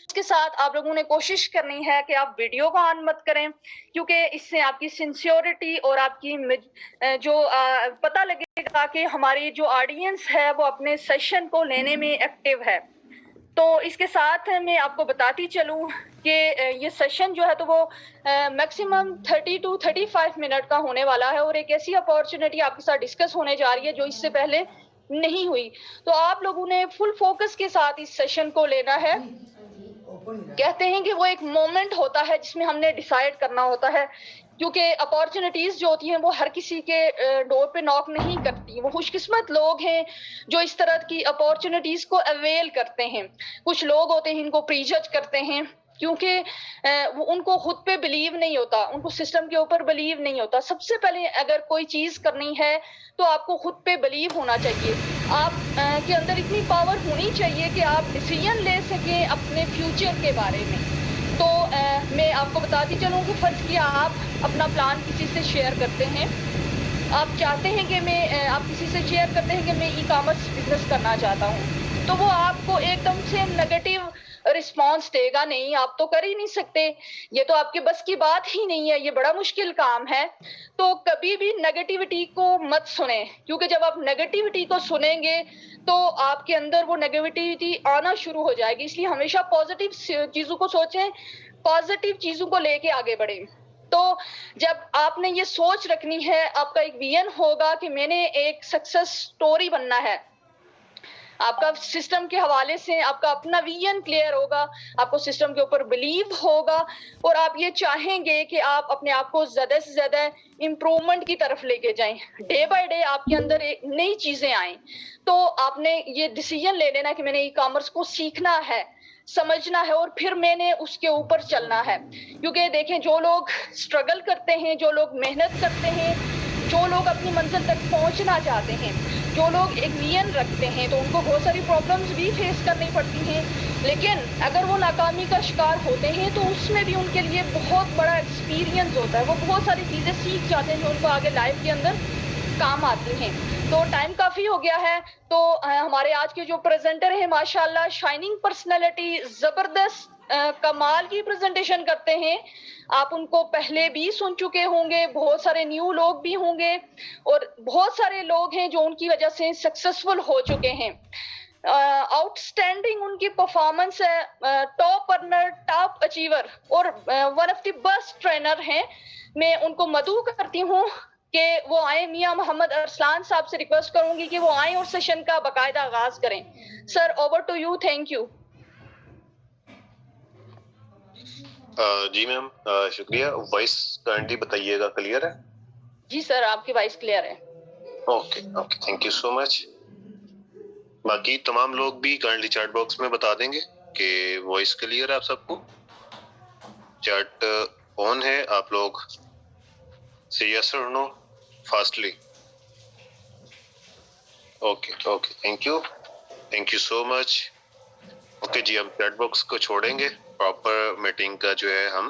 इसके साथ आप लोगों ने कोशिश करनी है कि आप वीडियो को ऑन मत करें, क्योंकि इससे आपकी सिंसियरिटी और आपकी पता लगेगा कि हमारी जो ऑडियंस है वो अपने सेशन को लेने में एक्टिव है। तो इसके साथ मैं आपको बताती चलूँ कि ये सेशन जो है तो वो मैक्सिमम 30 टू 35 मिनट का होने वाला है और एक ऐसी अपॉर्च्युनिटी आपके साथ डिस्कस होने जा रही है जो इससे पहले नहीं हुई। तो आप लोगों ने फुल फोकस के साथ इस सेशन को लेना है। कहते हैं कि वो एक मोमेंट होता है जिसमें हमने डिसाइड करना होता है, क्योंकि अपॉर्चुनिटीज जो होती हैं वो हर किसी के डोर पे नॉक नहीं करती। वो खुशकिस्मत लोग हैं जो इस तरह की अपॉर्चुनिटीज को अवेल करते हैं। कुछ लोग होते हैं इनको प्रीजज करते हैं, क्योंकि वो उनको खुद पे बिलीव नहीं होता, उनको सिस्टम के ऊपर बिलीव नहीं होता। सबसे पहले अगर कोई चीज करनी है तो आपको खुद पे बिलीव होना चाहिए। आप के अंदर इतनी पावर होनी चाहिए कि आप डिसीजन ले सकें अपने फ्यूचर के बारे में। तो मैं आपको बताती चलूँ कि फर्ज किया आप अपना प्लान किसी से शेयर करते हैं, आप चाहते हैं कि आप किसी से शेयर करते हैं कि मैं ई कॉमर्स बिजनेस करना चाहता हूँ, तो वो आपको एकदम से नेगेटिव रिस्पॉन्स देगा नहीं, आप तो कर ही नहीं सकते, ये तो आपके बस की बात ही नहीं है, ये बड़ा मुश्किल काम है। तो कभी भी नेगेटिविटी को मत सुने, क्योंकि जब आप नेगेटिविटी को सुनेंगे तो आपके अंदर वो नेगेटिविटी आना शुरू हो जाएगी। इसलिए हमेशा पॉजिटिव चीजों को सोचें, पॉजिटिव चीजों को लेके आगे बढ़ें। तो जब आपने ये सोच रखनी है, आपका एक विजन होगा कि मैंने एक सक्सेस स्टोरी बनना है, आपका सिस्टम के हवाले से आपका अपना विजन क्लियर होगा, आपको सिस्टम के ऊपर बिलीव होगा और आप ये चाहेंगे कि आप अपने आप को ज्यादा से ज्यादा इम्प्रूवमेंट की तरफ लेके जाएं, डे बाय डे आपके अंदर नई चीजें आए। तो आपने ये डिसीजन ले लेना कि मैंने ई कॉमर्स को सीखना है, समझना है और फिर मैंने उसके ऊपर चलना है। क्योंकि देखें, जो लोग स्ट्रगल करते हैं, जो लोग मेहनत करते हैं, जो लोग अपनी मंजिल तक पहुंचना चाहते हैं, जो लोग एक विजन रखते हैं, तो उनको बहुत सारी प्रॉब्लम्स भी फेस करनी पड़ती हैं। लेकिन अगर वो नाकामी का शिकार होते हैं तो उसमें भी उनके लिए बहुत बड़ा एक्सपीरियंस होता है, वो बहुत सारी चीजें सीख जाते हैं जो उनको आगे लाइफ के अंदर काम आती हैं। तो टाइम काफी हो गया है, तो हमारे आज के जो प्रेजेंटर हैं माशाल्लाह शाइनिंग पर्सनैलिटी, जबरदस्त कमाल की प्रेजेंटेशन करते हैं। आप उनको पहले भी सुन चुके होंगे, बहुत सारे न्यू लोग भी होंगे और बहुत सारे लोग हैं जो उनकी वजह से सक्सेसफुल हो चुके हैं। आउटस्टैंडिंग उनकी परफॉर्मेंस है, टॉप अर्नर, टॉप अचीवर और one of the best trainer हैं। मैं उनको मदऊ करती हूँ कि वो आए। मियां मोहम्मद अरसलान साहब से रिक्वेस्ट करूंगी कि वो आए और सेशन का बाकायदा आगाज करें। Sir, over to you, thank you. जी मैम, शुक्रिया। वॉइस काइंडली बताइएगा, क्लियर है? जी सर, आपकी वॉइस क्लियर है। Okay okay, thank you so much. बाकी तमाम लोग भी काइंडली चैट बॉक्स में बता देंगे कि वॉइस क्लियर है आप सबको। चैट ऑन है, आप लोग से यस और no fastly. Okay okay, thank you so much. Okay जी, हम चैट बॉक्स को छोड़ेंगे, प्रॉपर मीटिंग का जो है हम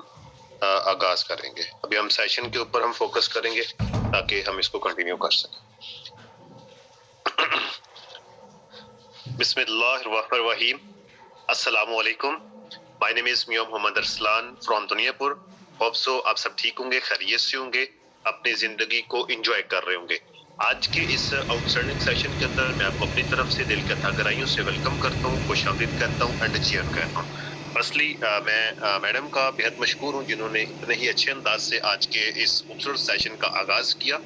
आगाज करेंगे। अभी हम सेशन के ऊपर हम फोकस करेंगे ताकि हम इसको कंटिन्यू कर सकें। बिस्मिल्लाहिर्रहमानिर्रहीम, अस्सलाम वालेकुम। My name is Mian Mohammad Arsalan from Duniyapur. Hope so आप सब ठीक होंगे, खैरियत से होंगे, अपनी जिंदगी को एंजॉय कर रहे होंगे। आज के इस आउटस्टैंडिंग सेशन के अंदर मैं आपको अपनी तरफ से दिल के गहराइयों से वेलकम करता हूँ, खुशामदीद कहता हूँ एंड चीयर कहता हूँ। फर्स्टली मैं मैडम का बेहद मशकूर हूँ जिन्होंने इतने ही अच्छे अंदाज से आज के इस खूबसूरत सेशन का आगाज किया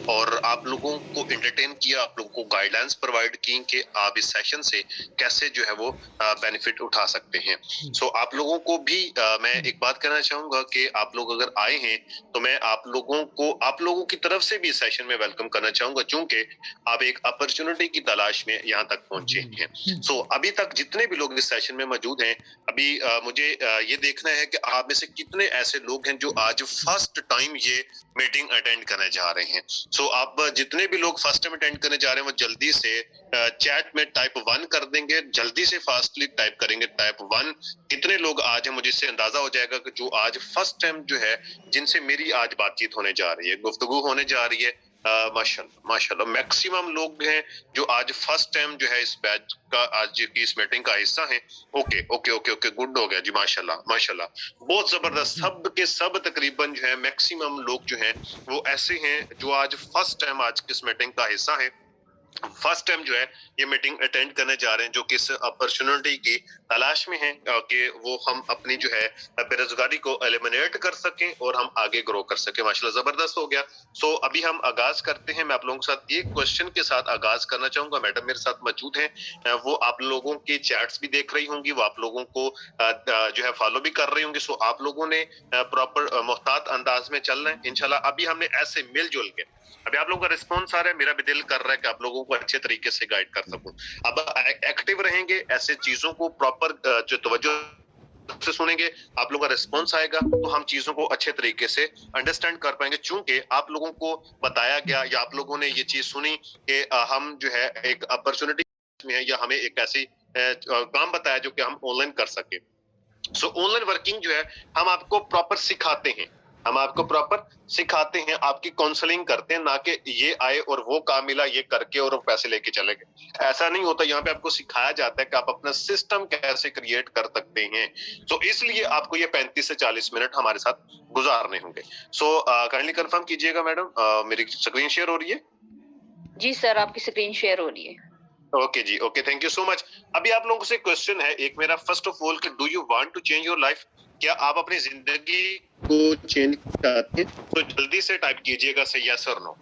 और आप लोगों को एंटरटेन किया, आप लोगों को गाइडलाइंस प्रोवाइड की कि आप इस सेशन से कैसे जो है वो बेनिफिट उठा सकते हैं। सो आप लोगों को भी मैं एक बात कहना चाहूंगा कि आप लोग अगर आए हैं तो मैं आप लोगों की तरफ से भी इस सेशन में वेलकम करना चाहूंगा, चूंकि आप एक अपॉर्चुनिटी की तलाश में यहाँ तक पहुंचे हैं। सो अभी तक जितने भी लोग इस सेशन में मौजूद हैं, अभी मुझे ये देखना है कि आप में से कितने ऐसे लोग हैं जो आज फर्स्ट टाइम ये मीटिंग अटेंड करने जा रहे हैं। सो आप जितने भी लोग फर्स्ट टाइम अटेंड करने जा रहे हैं वो जल्दी से चैट में टाइप 1 कर देंगे, जल्दी से फास्टली टाइप करेंगे टाइप 1। कितने लोग आज हैं मुझे इससे अंदाजा हो जाएगा कि जो आज फर्स्ट टाइम जो है जिनसे मेरी आज बातचीत होने जा रही है, गुफ्तगू होने जा रही है, माशाल्लाह माशाल्लाह मैक्सिमम लोग हैं जो आज फर्स्ट टाइम जो है इस बैच का, आज की इस मीटिंग का हिस्सा हैं। Okay okay okay okay, good हो गया जी, माशाल्लाह माशाल्लाह, बहुत जबरदस्त। सब के सब तकरीबन जो है मैक्सिमम लोग जो हैं वो ऐसे हैं जो आज फर्स्ट टाइम आज की इस मीटिंग का हिस्सा है, फर्स्ट टाइम जो है ये मीटिंग अटेंड करने जा रहे हैं, जो कि इस अपॉर्चुनिटी की तलाश में हैं कि वो हम अपनी जो है बेरोजगारी को एलिमिनेट कर सकें और हम आगे ग्रो कर सकें। माशाल्लाह जबरदस्त हो गया। सो अभी हम आगाज करते हैं। मैं आप लोगों के साथ एक क्वेश्चन के साथ आगाज करना चाहूंगा। मैडम मेरे साथ मौजूद हैं, वो आप लोगों के चैट्स भी देख रही होंगी, वो आप लोगों को जो है फॉलो भी कर रही होंगी। सो आप लोगों ने प्रॉपर मोहतात अंदाज में चलना है इंशाल्लाह। अभी हमने ऐसे मिलजुल के, अभी आप लोगों का रिस्पॉन्स आ रहा है, मेरा भी दिल कर रहा है कि आप लोगों को अच्छे तरीके से गाइड कर सकूं। अब एक्टिव रहेंगे, ऐसे चीजों को प्रॉपर जो तवज्जो से सुनेंगे, आप लोगों का रिस्पॉन्स आएगा तो हम चीजों को अच्छे तरीके से अंडरस्टैंड कर पाएंगे। चूंकि आप लोगों को बताया गया या आप लोगों ने ये चीज सुनी कि हम जो है एक अपॉर्चुनिटी में है या हमें एक ऐसी काम बताया जो कि हम ऑनलाइन कर सके। सो ऑनलाइन वर्किंग जो है हम आपको प्रॉपर सिखाते हैं, हम आपको प्रॉपर सिखाते हैं, आपकी काउंसलिंग करते हैं, ना कि ये आए और वो काम मिला ये करके और पैसे लेके चले गए। ऐसा नहीं होता, यहाँ पे आपको सिखाया जाता है कि आप अपना सिस्टम कैसे क्रिएट कर सकते हैं। सो इसलिए आपको ये 35 से 40 मिनट हमारे साथ गुजारने होंगे। सो काइंडली कंफर्म कीजिएगा मैडम, मेरी स्क्रीन शेयर हो रही है? जी सर, आपकी स्क्रीन शेयर हो रही है। ओके जी, okay, thank you so much. अभी आप लोगों से क्वेश्चन है एक मेरा, फर्स्ट ऑफ ऑल कि do you want to change your life? क्या आप अपनी जिंदगी को चेंज चाहते हैं? तो जल्दी से टाइप कीजिएगा से यस और नो,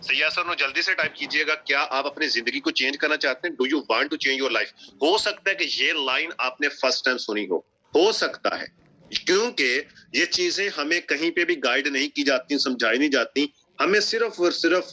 से यस और नो जल्दी से टाइप कीजिएगा। क्या आप अपनी जिंदगी को चेंज करना चाहते हैं? Do you want to change your life? हो सकता है कि ये लाइन आपने फर्स्ट टाइम सुनी हो सकता है, क्योंकि ये चीजें हमें कहीं पे भी गाइड नहीं की जाती, समझाई नहीं जाती। हमें सिर्फ और सिर्फ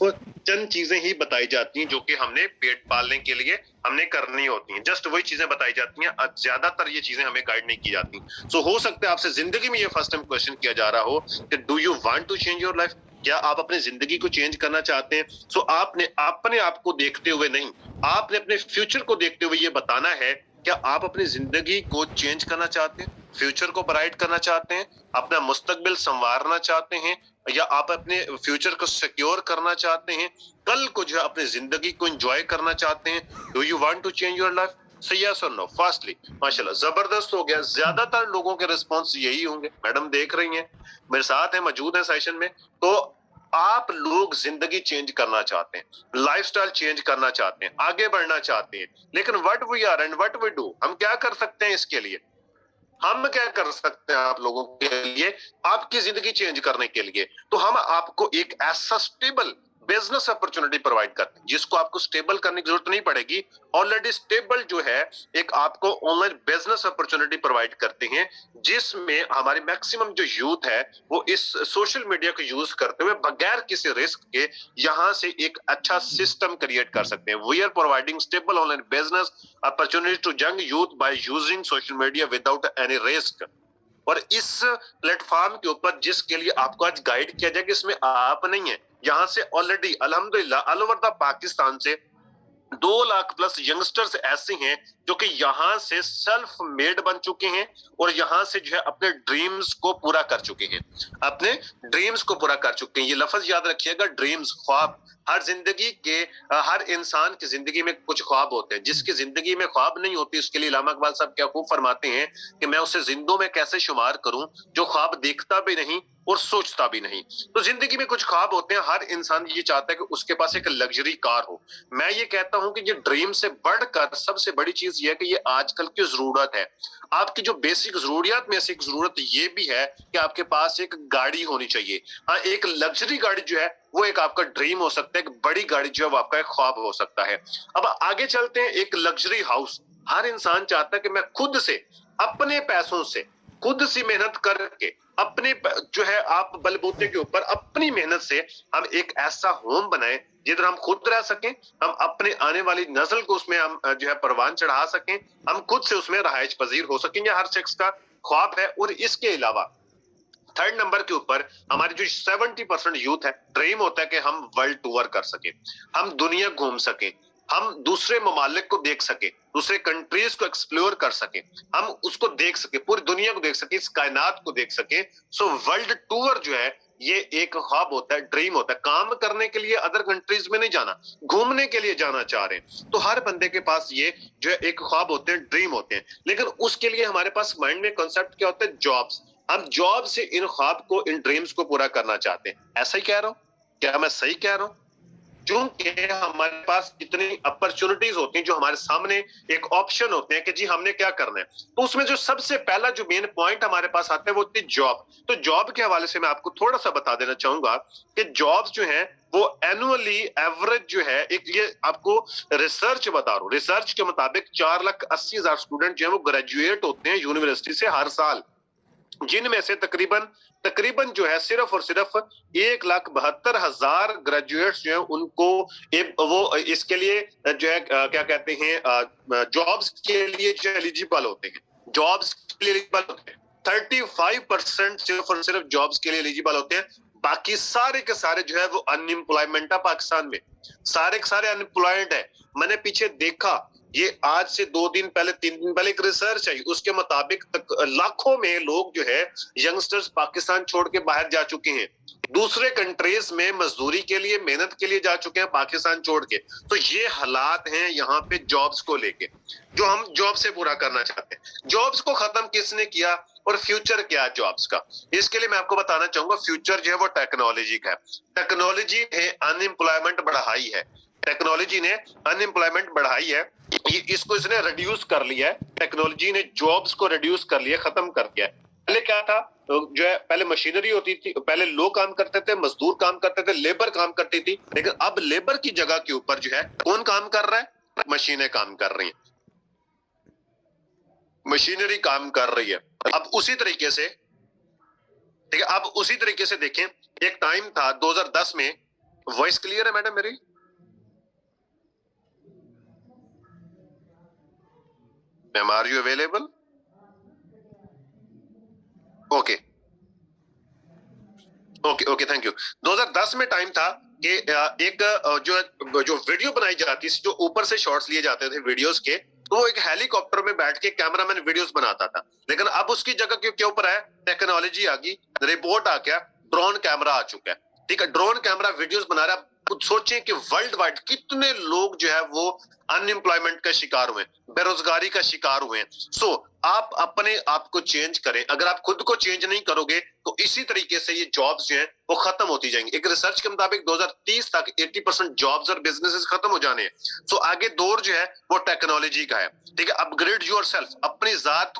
चंद चीजें ही बताई जाती हैं जो कि हमने पेट पालने के लिए हमने करनी होती हैं। जस्ट वही चीजें बताई जाती हैं, ज्यादातर ये चीजें हमें गाइड नहीं की जाती। सो हो सकता है आपसे जिंदगी में ये फर्स्ट टाइम क्वेश्चन किया जा रहा हो कि do you want to change your life? क्या आप अपनी जिंदगी को चेंज करना चाहते हैं? सो आपने अपने आप को देखते हुए नहीं, आपने अपने फ्यूचर को देखते हुए ये बताना है, क्या आप अपनी जिंदगी को चेंज करना चाहते हैं, फ्यूचर को ब्राइट करना चाहते हैं, अपना मुस्तकबिल संवारना चाहते हैं, या आप अपने फ्यूचर को सिक्योर करना चाहते हैं, कल को जो है अपनी जिंदगी को एंजॉय करना चाहते हैं? Do you want to change your life? से यस और नो फास्टली। माशाल्लाह जबरदस्त हो गया। ज्यादातर लोगों के रिस्पॉन्स यही होंगे। मैडम देख रही हैं, मेरे साथ है, मौजूद है सेशन में। तो आप लोग जिंदगी चेंज करना चाहते हैं, लाइफस्टाइल चेंज करना चाहते हैं, आगे बढ़ना चाहते हैं, लेकिन what we are and what we do, हम क्या कर सकते हैं इसके लिए? हम क्या कर सकते हैं आप लोगों के लिए, आपकी जिंदगी चेंज करने के लिए? तो हम आपको एक ऐसा स्टेबल बिजनेस अपॉर्चुनिटी प्रोवाइड करते हैं जिसको आपको स्टेबल करने की जरूरत नहीं पड़ेगी। ऑलरेडी स्टेबल जो है एक आपको ऑनलाइन बिजनेस अपॉर्चुनिटी प्रोवाइड करते हैं, जिसमें हमारे मैक्सिमम जो यूथ है वो इस सोशल मीडिया को यूज करते हुए बगैर किसी रिस्क के यहां से एक अच्छा सिस्टम क्रिएट कर सकते हैं। We are providing stable online business opportunity to young youth by using social media without any risk. और इस प्लेटफॉर्म के ऊपर जिसके लिए आपको आज गाइड किया जाएगा, इसमें आप नहीं है, यहाँ से ऑलरेडी अल्हम्दुलिल्लाह ऑल ओवर द पाकिस्तान से 2 लाख प्लस यंगस्टर्स ऐसे हैं जो कि यहाँ से सेल्फ मेड बन चुके हैं और यहाँ से जो है अपने ड्रीम्स को पूरा कर चुके हैं, अपने ड्रीम्स को पूरा कर चुके हैं। ये लफ्ज याद रखिएगा, ड्रीम्स, ख्वाब। हर जिंदगी के हर इंसान की जिंदगी में कुछ ख्वाब होते हैं। जिसकी जिंदगी में ख्वाब नहीं होती उसके लिए अल्लामा इकबाल साहब क्या खूब फरमाते हैं कि मैं उसे जिंदों में कैसे शुमार करूं जो ख्वाब देखता भी नहीं और सोचता भी नहीं। तो जिंदगी में कुछ ख्वाब होते हैं। हर इंसान ये चाहता है कि उसके पास एक लग्जरी कार हो। मैं ये कहता हूं कि ये ड्रीम से बढ़कर सबसे बड़ी चीज ये है कि ये आजकल की जरूरत है। आपकी जो बेसिक जरूरियात में से एक जरूरत ये भी है कि आपके पास एक गाड़ी होनी चाहिए। हाँ, एक लग्जरी गाड़ी जो है वो एक आपका ड्रीम हो सकता है, एक बड़ी गाड़ी जो है वो आपका एक ख्वाब हो सकता है। अब आगे चलते हैं। एक लग्जरी हाउस हर इंसान चाहता है कि मैं खुद से अपने पैसों से खुद सी मेहनत करके अपने जो है आप बलबूते के ऊपर अपनी मेहनत से हम एक ऐसा होम बनाए जिधर हम खुद रह सकें, हम अपने आने वाली नस्ल को उसमें हम जो है परवान चढ़ा सकें, हम खुद से उसमें रहायश पजीर हो सकें। यह हर शख्स का ख्वाब है। और इसके अलावा थर्ड नंबर के ऊपर हमारी जो 70% यूथ है, ड्रीम होता है कि हम वर्ल्ड टूर कर सके, हम दुनिया घूम सके, हम दूसरे ममालिक को देख सके, दूसरे कंट्रीज को एक्सप्लोर कर सके, हम उसको देख सके, पूरी दुनिया को देख सके, इस कायनात को देख सके। सो वर्ल्ड टूर जो है ये एक ख्वाब होता है, ड्रीम होता है। काम करने के लिए अदर कंट्रीज में नहीं जाना, घूमने के लिए जाना चाह रहे हैं। तो हर बंदे के पास ये जो है एक ख्वाब होते हैं, ड्रीम होते हैं। लेकिन उसके लिए हमारे पास माइंड में कॉन्सेप्ट क्या होता है? जॉब्स। हम जॉब से इन ख्वाब को, इन ड्रीम्स को पूरा करना चाहते हैं। ऐसा ही कह रहा हूं? क्या मैं सही कह रहा हूं? क्योंकि हमारे पास इतनी अपॉर्चुनिटीज होती हैं, जो हमारे सामने एक ऑप्शन होते हैं कि जी हमने क्या करना है। तो उसमें जो सबसे पहला जो मेन पॉइंट हमारे पास आता है वो होती है जॉब। तो जॉब के हवाले से मैं आपको थोड़ा सा बता देना चाहूंगा कि जॉब्स जो है वो एनुअली एवरेज जो है, एक ये आपको रिसर्च बता रहा हूं, रिसर्च के मुताबिक 4,80,000 स्टूडेंट जो है वो ग्रेजुएट होते हैं यूनिवर्सिटी से हर साल, जिनमें से तकरीबन तकरीबन जो है सिर्फ और सिर्फ 1,72,000 ग्रेजुएट्स जो है उनको वो इसके लिए जो है क्या कहते हैं, जॉब्स के लिए जो एलिजिबल होते हैं, जॉब्स के लिए एलिजिबल होते हैं। 35% सिर्फ और सिर्फ जॉब्स के लिए एलिजिबल होते हैं। बाकी सारे के सारे जो है वो अनएम्प्लॉयमेंट है पाकिस्तान में, सारे के सारे अनएम्प्लॉयड है। मैंने पीछे देखा, ये आज से 2 दिन पहले 3 दिन पहले एक रिसर्च आई, उसके मुताबिक लाखों में लोग जो है यंगस्टर्स पाकिस्तान छोड़ के बाहर जा चुके हैं, दूसरे कंट्रीज में मजदूरी के लिए, मेहनत के लिए जा चुके हैं पाकिस्तान छोड़ के। तो ये हालात हैं यहाँ पे जॉब्स को लेके, जो हम जॉब से पूरा करना चाहते हैं। जॉब्स को खत्म किसने किया और फ्यूचर क्या है जॉब्स का? इसके लिए मैं आपको बताना चाहूंगा, फ्यूचर जो है वो टेक्नोलॉजी का है। टेक्नोलॉजी ने अनएम्प्लॉयमेंट बढ़ाई है, टेक्नोलॉजी ने अनएम्प्लॉयमेंट बढ़ाई है। इसको इसने रिड्यूस कर लिया है, टेक्नोलॉजी ने जॉब्स को रिड्यूस कर लिया, खत्म कर दिया है। पहले क्या था, जो है पहले मशीनरी होती थी, पहले लोग काम करते थे, मजदूर काम करते थे, लेबर काम करती थी। लेकिन अब लेबर की जगह के ऊपर जो है कौन काम कर रहा है? मशीनें काम कर रही हैं, मशीनरी काम कर रही है। अब उसी तरीके से, ठीक है, अब उसी तरीके से देखें, एक टाइम था 2010 में, वॉइस क्लियर है मैडम मेरी? Ma'am are you available? Okay okay okay, thank you. 2010 में टाइम था कि एक जो वीडियो बनाई जाती थी, जो ऊपर से शॉट्स लिए जाते थे वीडियोस के, तो वो एक हेलीकॉप्टर में बैठ के कैमरामैन वीडियोस बनाता था। लेकिन अब उसकी जगह के ऊपर है टेक्नोलॉजी आ गई, रिपोर्ट आ गया, ड्रोन कैमरा आ चुका है। ठीक है, ड्रोन कैमरा वीडियोस बना रहा है। कुछ सोचें कि वर्ल्ड वाइड कितने लोग जो है वो अनएम्प्लॉयमेंट का शिकार हुए, बेरोजगारी का शिकार हुए। सो आप अपने आप को चेंज करें। अगर आप खुद को चेंज नहीं करोगे तो इसी तरीके से ये जॉब्स जो है वो खत्म होती जाएंगी। एक रिसर्च के मुताबिक 2030 तक 80% जॉब्स और बिजनेसेस खत्म हो जाने हैं। सो आगे दौर जो है वो टेक्नोलॉजी का है। ठीक है, अपग्रेड योरसेल्फ, अपनी जात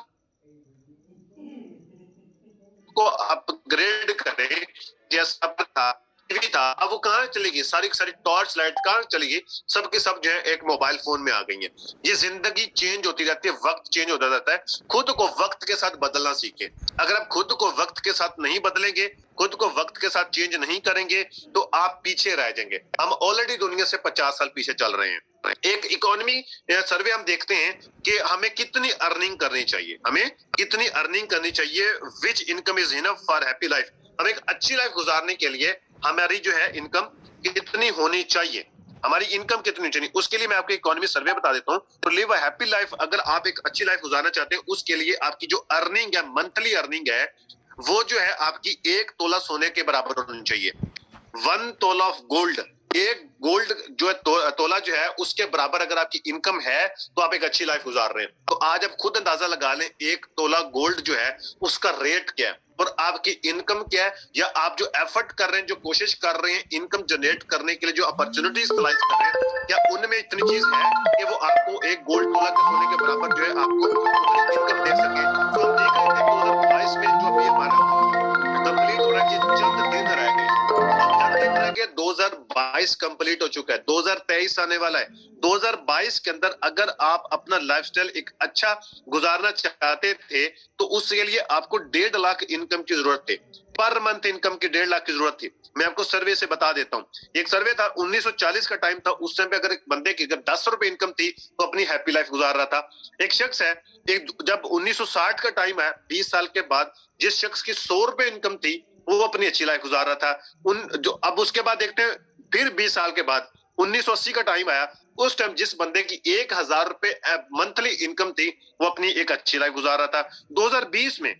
को अपग्रेड करें। जैसा था टीवी था, अब वो कहाँ चली गई? सारी सारी टॉर्च लाइट कहाँ चली गई? सबके सब जो है एक मोबाइल फोन में आ गई है। ये जिंदगी चेंज होती रहती है, वक्त चेंज होता रहता है। खुद को वक्त के साथ बदलना सीखें। अगर आप खुद को वक्त के साथ नहीं बदलेंगे, खुद को वक्त के साथ चेंज नहीं करेंगे, तो आप पीछे रह जाएंगे। हम ऑलरेडी दुनिया से 50 साल पीछे चल रहे हैं। एक इकोनॉमी सर्वे हम देखते हैं कि हमें कितनी अर्निंग करनी चाहिए, हमें कितनी अर्निंग करनी चाहिए, विच income is enough for happy life. हमें एक अच्छी लाइफ गुजारने के लिए हमारी जो है इनकम कितनी होनी चाहिए, हमारी इनकम कितनी चाहिए, उसके लिए मैं आपको इकोनॉमी सर्वे बता देता हूँ। तो लिव अ हैप्पी लाइफ, अगर आप एक अच्छी लाइफ गुजारना चाहते हैं, उसके लिए आपकी जो अर्निंग है, मंथली अर्निंग है, वो जो है आपकी 1 तोला सोने के बराबर होनी चाहिए। 1 तोला ऑफ गोल्ड, एक गोल्ड जो है तोला जो है उसके बराबर अगर आपकी इनकम है तो आप एक अच्छी लाइफ गुजार रहे हैं। तो आज आप खुद अंदाजा लगा लें 1 तोला गोल्ड जो है उसका रेट क्या है और आपकी इनकम क्या है, या आप जो एफर्ट कर रहे हैं, जो कोशिश कर रहे हैं इनकम जनरेट करने के लिए, जो अपॉर्चुनिटीज तलाश कर रहे हैं, क्या उनमें इतनी चीज है कि वो आपको एक गोल्ड तोला के सोने के बराबर जो है आपको इनकम दे सके। तो हम देख रहे थे 2022 में जो अभी हमारा कंप्लीट हो रहा है, चंद दिन रह गए, 2022 कंप्लीट हो चुका है, 2023 आने वाला है। 2022 के अंदर अगर आप अपना लाइफस्टाइल एक अच्छा गुजारना चाहते थे तो उसके लिए आपको 1.5 लाख इनकम की जरूरत थी, पर मंथ इनकम की 1.5 लाख की जरूरत थी। मैं आपको सर्वे से बता देता हूं। एक सर्वे था 1940 का टाइम था, उस टाइम पे अगर एक बंदे की अगर 10 रुपए इनकम थी तो अपनी हैप्पी लाइफ गुजार रहा था। एक शख्स है, एक जब 1960 का टाइम है, 20 साल के बाद, जिस शख्स की 100 रुपए इनकम थी वो अपनी अच्छी लाइफ गुजार रहा था। अब उसके बाद देखते हैं, फिर 20 साल के बाद 1980 का टाइम आया, उस टाइम जिस बंदे की 1,000 रुपए मंथली इनकम थी वो अपनी एक अच्छी लाइफ गुजार रहा था। 2020 में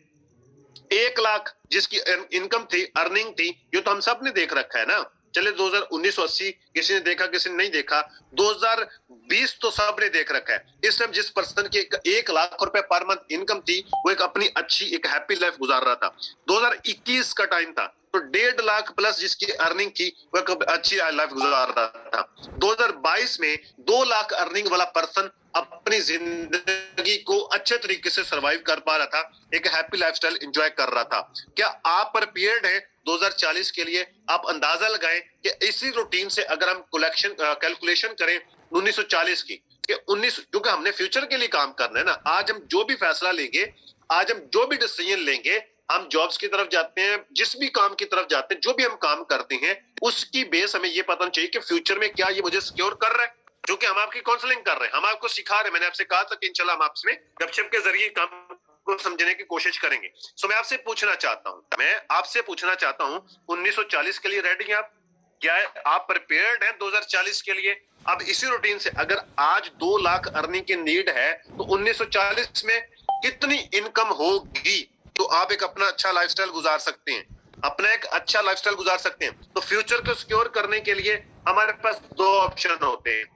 1 लाख जिसकी इनकम थी, अर्निंग थी, ये तो हम सब ने देख रखा है ना। चले 2019-80 किसी ने देखा, किसी ने नहीं देखा, 2020 तो सब ने देख रखा है। इस टाइम जिस पर्सन की 1 लाख रुपए पर मंथ इनकम थी, वो एक अपनी अच्छी एक हैप्पी लाइफ गुजार रहा था। 2021 का टाइम था, तो 1.5 लाख प्लस जिसकी अर्निंग थी, वो एक अच्छी लाइफ गुजार रहा था। 2022 में 2 लाख अर्निंग वाला पर्सन अपनी जिंदगी को अच्छे तरीके से सरवाइव कर पा रहा था, एक हैप्पी लाइफस्टाइल एंजॉय कर रहा था। क्या आप प्रिपेयर्ड हैं 2040 के लिए? आप अंदाजा लगाएं कि इसी रूटीन से अगर हम कैलकुलेशन करें 1940 की, कि 19, क्योंकि हमने फ्यूचर के लिए काम करना है ना। आज हम जो भी फैसला लेंगे, आज हम जो भी डिसीजन लेंगे, हम जॉब्स की तरफ जाते हैं, जिस भी काम की तरफ जाते हैं, जो भी हम काम करते हैं, उसकी बेस हमें ये पता चाहिए कि फ्यूचर में क्या ये मुझे सिक्योर कर रहा है। जो कि हम आपकी काउंसलिंग कर रहे हैं, हम आपको सिखा रहे हैं। मैंने आपसे कहा था कि इंशाल्लाह हम आपसे गपशप के जरिए काम को समझने की कोशिश करेंगे। सो मैं आपसे पूछना चाहता हूं 1940 के लिए रेडी हैं आप? क्या आप प्रिपेयर्ड हैं 2040 के लिए? अब इसी रूटीन से अगर आज 2 लाख अर्निंग की नीड है, तो 1940 में कितनी इनकम होगी तो आप एक अपना अच्छा लाइफस्टाइल गुजार सकते हैं, अपना एक अच्छा लाइफस्टाइल गुजार सकते हैं। तो फ्यूचर को सिक्योर करने के लिए हमारे पास 2 ऑप्शन होते हैं।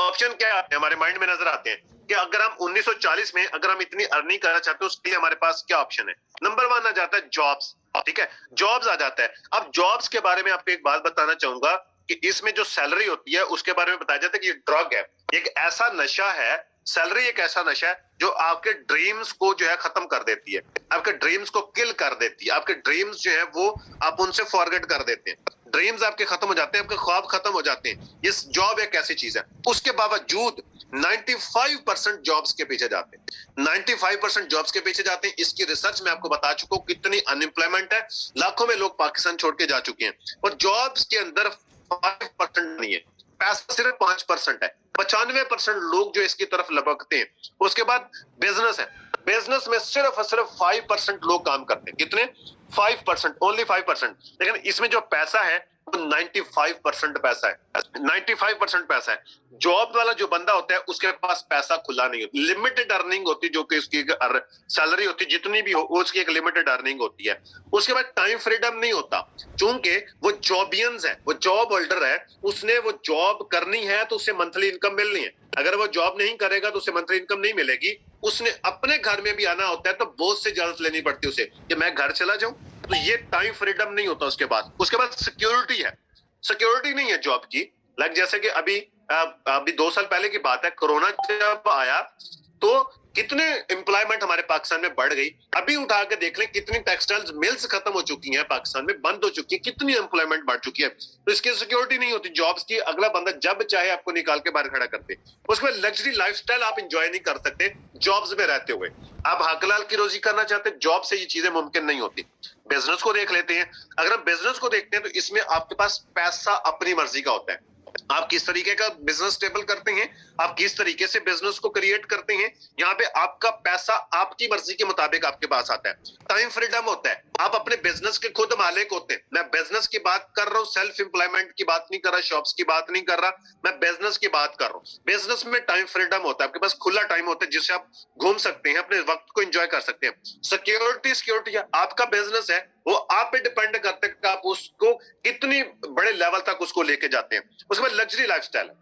ऑप्शन क्या आते हैं हमारे माइंड में नजर आते हैं कि अगर हम 1940 में अगर हम इतनी अर्निंग करना चाहते हैं, उसके लिए हमारे पास क्या ऑप्शन है? नंबर 1 आ जाता है जॉब्स। ठीक है, जॉब्स आ जाता है। अब जॉब्स के बारे में आपको एक बात बताना चाहूंगा कि इसमें जो सैलरी होती है उसके बारे में बताया जाता है कि ये ड्रग है, एक ऐसा नशा है। सैलरी एक ऐसा नशा है जो आपके ड्रीम्स को जो है खत्म कर देती है, आपके ड्रीम्स को किल कर देती है। आपके ड्रीम्स जो है वो आप उनसे फॉरगेट कर देते हैं, ड्रीम्स आपके खत्म हो जाते हैं, आपके ख्वाब खत्म हो जाते हैं। इस जॉब एक ऐसी चीज है। उसके बावजूद 95% जॉब्स के पीछे जाते हैं, 95% जॉब्स के पीछे जाते हैं। इसकी रिसर्च में आपको बता चुका हूं कितनी अनएम्प्लॉयमेंट है, लाखों में लोग पाकिस्तान छोड़ के जा चुके हैं, और जॉब्स के अंदर 5% नहीं है, पैसा सिर्फ 5% है। 95% लोग जो इसकी तरफ लपकते हैं। उसके बाद बिजनेस है, बिजनेस में सिर्फ और सिर्फ 5% लोग काम करते हैं। कितने? 5%, ओनली 5%। लेकिन इसमें जो पैसा है वो 95% पैसा है, 95% पैसा है। जॉब वाला जो बंदा होता है उसके पास पैसा खुला नहीं होता, लिमिटेड अर्निंग होती है, जो कि उसकी सैलरी होती है जितनी भी हो, उसकी एक लिमिटेड अर्निंग होती है। उसके बाद टाइम फ्रीडम नहीं होता, चूंकि वो जॉबियंस है, वो जॉब होल्डर है, उसने वो जॉब करनी है तो उसे मंथली इनकम मिलनी है। अगर वो जॉब नहीं करेगा तो उसे मंथली इनकम नहीं मिलेगी। उसने अपने घर में भी आना होता है तो बॉस से इजाजत लेनी पड़ती है उसे कि मैं घर चला जाऊं, तो ये टाइम फ्रीडम नहीं होता। उसके बाद सिक्योरिटी है, सिक्योरिटी नहीं है जॉब की। लाइक जैसे कि अभी 2 साल पहले की बात है, कोरोना जब आया तो कितने एम्प्लॉयमेंट हमारे पाकिस्तान में बढ़ गई। अभी उठा के देख लें कितनी टेक्सटाइल्स मिल्स खत्म हो चुकी हैं पाकिस्तान में, बंद हो चुकी है, कितनी एम्प्लॉयमेंट बढ़ चुकी है। तो इसकी सिक्योरिटी नहीं होती जॉब्स की, अगला बंदा जब चाहे आपको निकाल के बाहर खड़ा करते। उसमें लग्जरी लाइफस्टाइल आप इंजॉय नहीं कर सकते जॉब्स में रहते हुए। आप हकलाल की रोजी करना चाहते हैं, जॉब से ये चीजें मुमकिन नहीं होती। बिजनेस को देख लेते हैं, अगर हम बिजनेस को देखते हैं तो इसमें आपके पास पैसा अपनी मर्जी का होता है। आप किस तरीके का बिजनेस स्टेबल करते हैं, आप किस तरीके से बिजनेस को क्रिएट करते हैं, यहाँ पे आपका पैसा आपकी मर्जी के मुताबिक आपके पास आता है। टाइम फ्रीडम होता है, आप अपने बिजनेस के खुद मालिक होते हैं। मैं बिजनेस की बात कर रहा हूँ, सेल्फ एम्प्लॉयमेंट की बात नहीं कर रहा, शॉप्स की बात नहीं कर रहा, मैं बिजनेस की बात कर रहा हूँ। बिजनेस में टाइम फ्रीडम होता है, आपके पास खुला टाइम होता है जिससे आप घूम सकते हैं, अपने वक्त को एंजॉय कर सकते हैं। सिक्योरिटी आपका बिजनेस है, वो आप पे डिपेंड करते हैं कि आप उसको कितनी बड़े लेवल तक उसको लेके जाते हैं। उसके बाद लग्जरी लाइफस्टाइल है,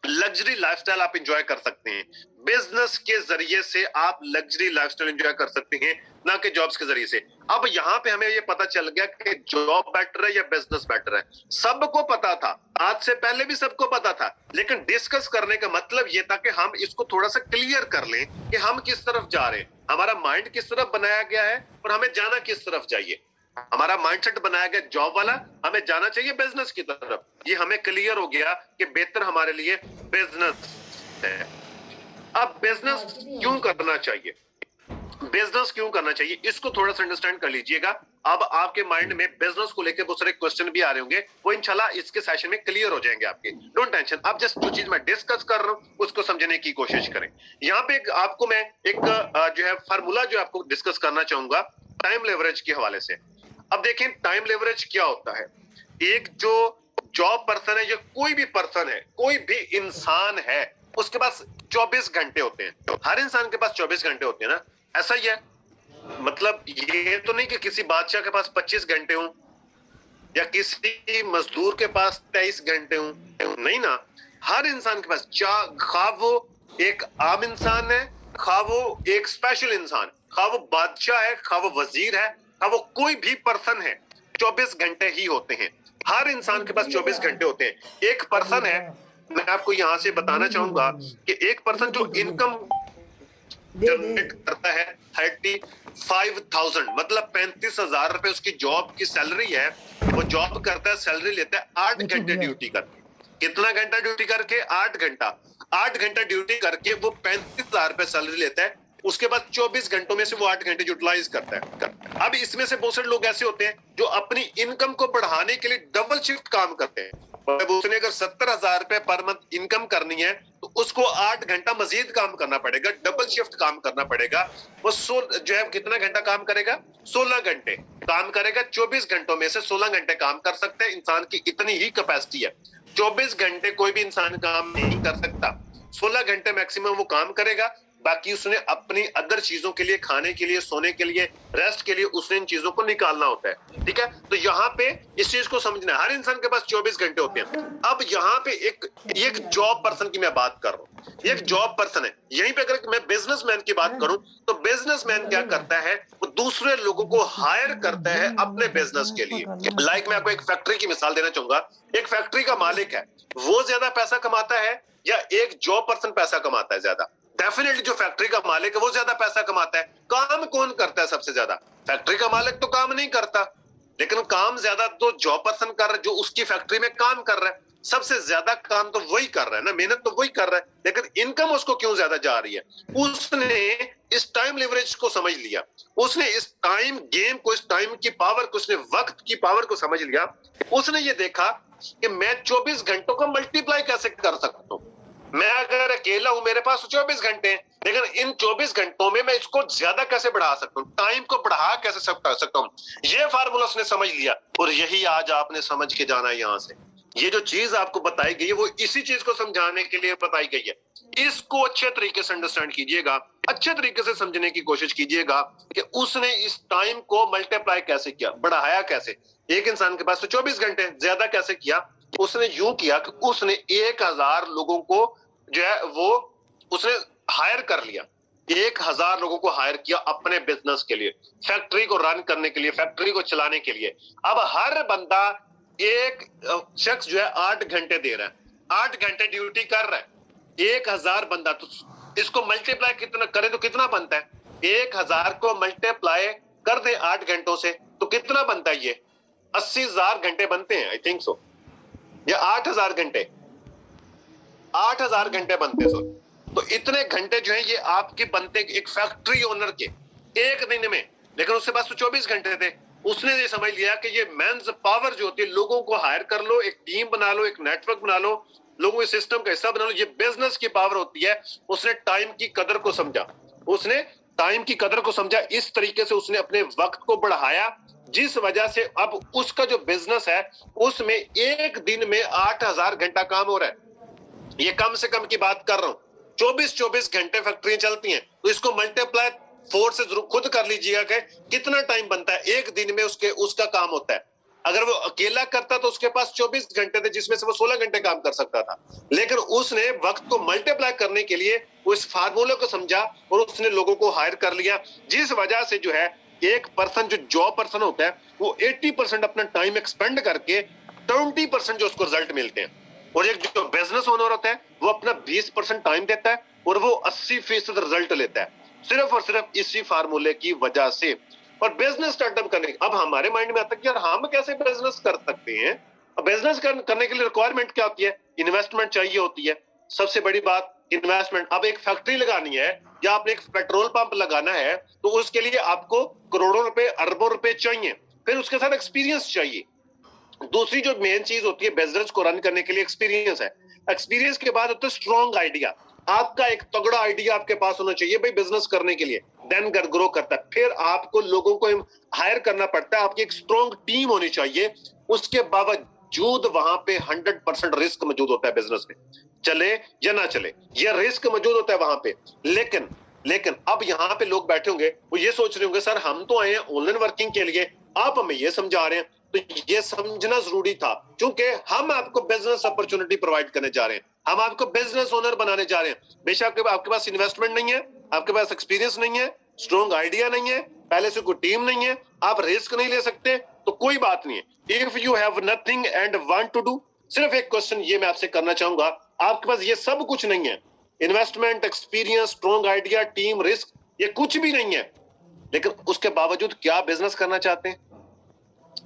लग्जरी लाइफस्टाइल आप एंजॉय कर सकते हैं। बिजनेस के जरिए से आप लग्जरी लाइफस्टाइल एंजॉय कर सकते हैं, ना कि जॉब्स के जरिए से। अब यहाँ पे हमें ये पता चल गया कि जॉब बेटर है या बिजनेस बेटर है। सबको पता था, आज से पहले भी सबको पता था, लेकिन डिस्कस करने का मतलब ये था कि हम इसको थोड़ा सा क्लियर कर लें कि हम किस तरफ जा रहे हैं, हमारा माइंड किस तरफ बनाया गया है और हमें जाना किस तरफ चाहिए। हमारा माइंडसेट बनाया गया जॉब वाला, हमें जाना चाहिए बिजनेस की तरफ। ये हमें क्लियर हो गया कि बेहतर हमारे लिए बिजनेस है। अब बिजनेस क्यों करना चाहिए, बिजनेस क्यों करना चाहिए, इसको थोड़ा सा अंडरस्टैंड कर लीजिएगा। अब आपके माइंड में बिजनेस को लेकर बहुत सारे क्वेश्चन भी आ रहे होंगे, वो इंशाल्लाह इसके सेशन में क्लियर हो जाएंगे आपके। डोंट टेंशन, आप जस्ट जो चीज मैं डिस्कस कर रहा हूं उसको समझने की कोशिश करें। यहाँ पे आपको मैं एक जो है फार्मूला जो आपको डिस्कस करना चाहूंगा टाइम लेवरेज के हवाले से। अब देखें टाइम लेवरेज क्या होता है। एक जो जॉब पर्सन है या कोई भी पर्सन है, कोई भी इंसान है, उसके पास 24 घंटे होते हैं। हर इंसान के पास 24 घंटे होते हैं ना, ऐसा ही है। मतलब ये तो नहीं कि किसी बादशाह के पास 25 घंटे हों या किसी मजदूर के पास 23 घंटे हों, नहीं ना। हर इंसान के पास, खा वो एक आम इंसान है, खा वो एक स्पेशल इंसान, खा वो बादशाह है, खा वो वजीर है, खा वो कोई भी पर्सन है, 24 घंटे ही होते हैं। हर इंसान के पास 24 घंटे होते हैं। एक पर्सन है, मैं आपको यहां से बताना चाहूंगा कि एक पर्सन जो इनकम जनरेट करता है 35,000, मतलब 35,000 रुपए उसकी जॉब की सैलरी है। वो जॉब करता है, सैलरी लेता है 8 घंटे ड्यूटी करके। कितना घंटा ड्यूटी करके? 8 घंटा। 8 घंटा ड्यूटी करके वो 35,000 रुपए सैलरी लेता है। उसके बाद 24 घंटों में से वो 8 घंटे यूटिलाइज करता है। अब इसमें से बहुत सारे लोग ऐसे होते हैं जो अपनी इनकम को बढ़ाने के लिए डबल शिफ्ट काम करते हैं। उसने अगर 70,000 रुपए पर मंथ इनकम करनी है तो उसको 8 घंटा मजीद काम करना पड़ेगा, डबल शिफ्ट काम करना पड़ेगा। वो जो है कितना घंटा काम करेगा? 16 घंटे काम करेगा। 24 घंटों में से 16 घंटे काम कर सकते हैं। इंसान की इतनी ही कैपेसिटी है। 24 घंटे कोई भी इंसान काम नहीं कर सकता। 16 घंटे मैक्सिमम वो काम करेगा। बाकी उसने अपनी अदर चीजों के लिए, खाने के लिए, सोने के लिए, रेस्ट के लिए, उसने इन चीजों को निकालना होता है। ठीक है, तो यहाँ पे इस चीज को समझना है। हर इंसान के पास 24 घंटे होते हैं। अब यहाँ पे एक जॉब पर्सन की मैं बात कर रहा हूँ। एक जॉब पर्सन है। यहीं पे अगर मैं बिजनेसमैन की बात करूं तो बिजनेसमैन क्या करता है? वो दूसरे लोगों को हायर करता है अपने बिजनेस के लिए। मैं आपको एक फैक्ट्री की मिसाल देना चाहूंगा। एक फैक्ट्री का मालिक है, वो ज्यादा पैसा कमाता है या एक जॉब पर्सन पैसा कमाता है ज्यादा? डेफिनेटली जो फैक्ट्री का मालिक है वो ज्यादा पैसा कमाता है। काम कौन करता है सबसे ज्यादा? फैक्ट्री का मालिक तो काम नहीं करता, लेकिन काम ज्यादा तो जॉब पर्सन कर रहा है, जो उसकी फैक्ट्री में काम कर रहा है। सबसे ज्यादा काम तो वही कर रहा है ना, मेहनत तो वही कर रहा है, लेकिन इनकम उसको क्यों ज्यादा जा रही है? उसने इस टाइम लिवरेज को समझ लिया। उसने इस टाइम गेम को, इस टाइम की पावर को, उसने वक्त की पावर को समझ लिया। उसने ये देखा कि मैं 24 घंटों को मल्टीप्लाई कैसे कर सकता हूं। मैं अगर अकेला हूं, मेरे पास 24 घंटे हैं, लेकिन इन 24 घंटों में मैं इसको ज्यादा कैसे बढ़ा सकता हूँ, टाइम को बढ़ा कैसे सकता हूँ। ये फार्मूला उसने समझ लिया और यही आज आपने समझ के जाना है। यहाँ से ये जो चीज आपको बताई गई है वो इसी चीज को समझाने के लिए बताई गई है। इसको अच्छे तरीके से अंडरस्टैंड कीजिएगा, अच्छे तरीके से समझने की कोशिश कीजिएगा कि उसने इस टाइम को मल्टीप्लाई कैसे किया, बढ़ाया कैसे। एक इंसान के पास तो 24 घंटे, ज्यादा कैसे किया? उसने यूं किया कि उसने 1000 लोगों को जो है वो उसने हायर कर लिया। 1000 लोगों को हायर किया अपने बिजनेस के लिए, फैक्ट्री को रन करने के लिए, फैक्ट्री को चलाने के लिए। अब हर बंदा, एक शख्स जो है 8 घंटे दे रहा है, 8 घंटे ड्यूटी कर रहा है। 1000 बंदा, तो इसको मल्टीप्लाई कितना करें तो कितना बनता है? 1000 को मल्टीप्लाई कर दे 8 घंटों से तो कितना बनता है? ये 80,000 घंटे बनते हैं, आई थिंक सो, या 8,000 घंटे, 8,000 घंटे बनते हैं। तो इतने घंटे जो है ये आपके बनते एक फैक्ट्री ओनर के एक दिन में। लेकिन उसके पास तो 24 घंटे थे। उसने ये समझ लिया कि ये मेंस पावर जो होती है, लोगों को हायर कर लो, एक टीम बना लो, एक नेटवर्क बना लो, लोगों के सिस्टम का हिस्सा बना लो, ये बिजनेस की पावर होती है। उसने टाइम की कदर को समझा, उसने टाइम की कदर को समझा। इस तरीके से उसने अपने वक्त को बढ़ाया, जिस वजह से अब उसका जो बिजनेस है उसमें एक दिन में 8,000 घंटा काम हो रहा है। ये कम से कम की बात कर रहा हूं। 24 घंटे फैक्ट्री चलती हैं, तो इसको मल्टीप्लाई 4 से जरूर खुद कर लीजिएगा कि कितना टाइम बनता है एक दिन में उसका काम होता है। अगर वो अकेला करता तो उसके पास 24 घंटे थे, जिसमें से वो 16 घंटे काम कर सकता था। लेकिन उसने वक्त को मल्टीप्लाई करने के लिए वो इस फार्मूले को समझा और उसने लोगों को हायर कर लिया, जिस वजह से जो है एक पर्सन, जो जॉब पर्सन होता है, वो 80% अपना टाइम एक्सपेंड करके 20% जो उसको रिजल्ट मिलते हैं। और एक जो बिजनेस ओनर होता है वो अपना 20% टाइम देता है और वो 80% रिजल्ट लेता है, सिर्फ और सिर्फ इसी फार्मूले की वजह से। और बिजनेस स्टार्टअप करने, अब हमारे माइंड में आता है कि यार हम कैसे बिजनेस कर सकते हैं। बिजनेस करने के लिए रिक्वायरमेंट क्या होती है? इन्वेस्टमेंट चाहिए होती है, सबसे बड़ी बात इन्वेस्टमेंट। अब एक फैक्ट्री लगानी है या आपने एक पेट्रोल पंप लगाना है तो उसके लिए आपको करोड़ों रुपए, अरबों रुपए चाहिए। फिर उसके साथ एक्सपीरियंस चाहिए। दूसरी जो मेन चीज होती है बिजनेस को रन करने के लिए, एक्सपीरियंस है। एक्सपीरियंस के बाद होता है स्ट्रॉन्ग आइडिया। आपका एक तगड़ा आइडिया आपके पास होना चाहिए भाई बिजनेस करने के लिए, देन ग्रो करता है। फिर आपको लोगों को हायर करना पड़ता है, आपकी एक स्ट्रॉन्ग टीम होनी चाहिए। उसके बावजूद वहां पे 100% रिस्क मौजूद होता है बिजनेस में, चले या ना चले, ये रिस्क मौजूद होता है वहां पे। लेकिन लेकिन अब यहाँ पे लोग बैठे होंगे, वो ये सोच रहे होंगे, सर हम तो आए हैं ऑनलाइन वर्किंग के लिए, आप हमें ये समझा रहे हैं। तो ये समझना जरूरी था, क्योंकि हम आपको बिजनेस अपॉर्चुनिटी प्रोवाइड करने जा रहे हैं, हम आपको बिजनेस ओनर बनाने जा रहे हैं। बेशक आपके पास इन्वेस्टमेंट नहीं है, आपके पास एक्सपीरियंस नहीं है, स्ट्रॉन्ग आइडिया नहीं है, पहले से कोई टीम नहीं है, आप रिस्क नहीं ले सकते, तो कोई बात नहीं है। If you have nothing and want to do, सिर्फ एक क्वेश्चन ये मैं आपसे करना चाहूंगा, आपके पास ये सब कुछ नहीं है, investment, experience, strong idea, team, risk, ये कुछ भी नहीं है, लेकिन उसके बावजूद क्या बिजनेस करना चाहते हैं?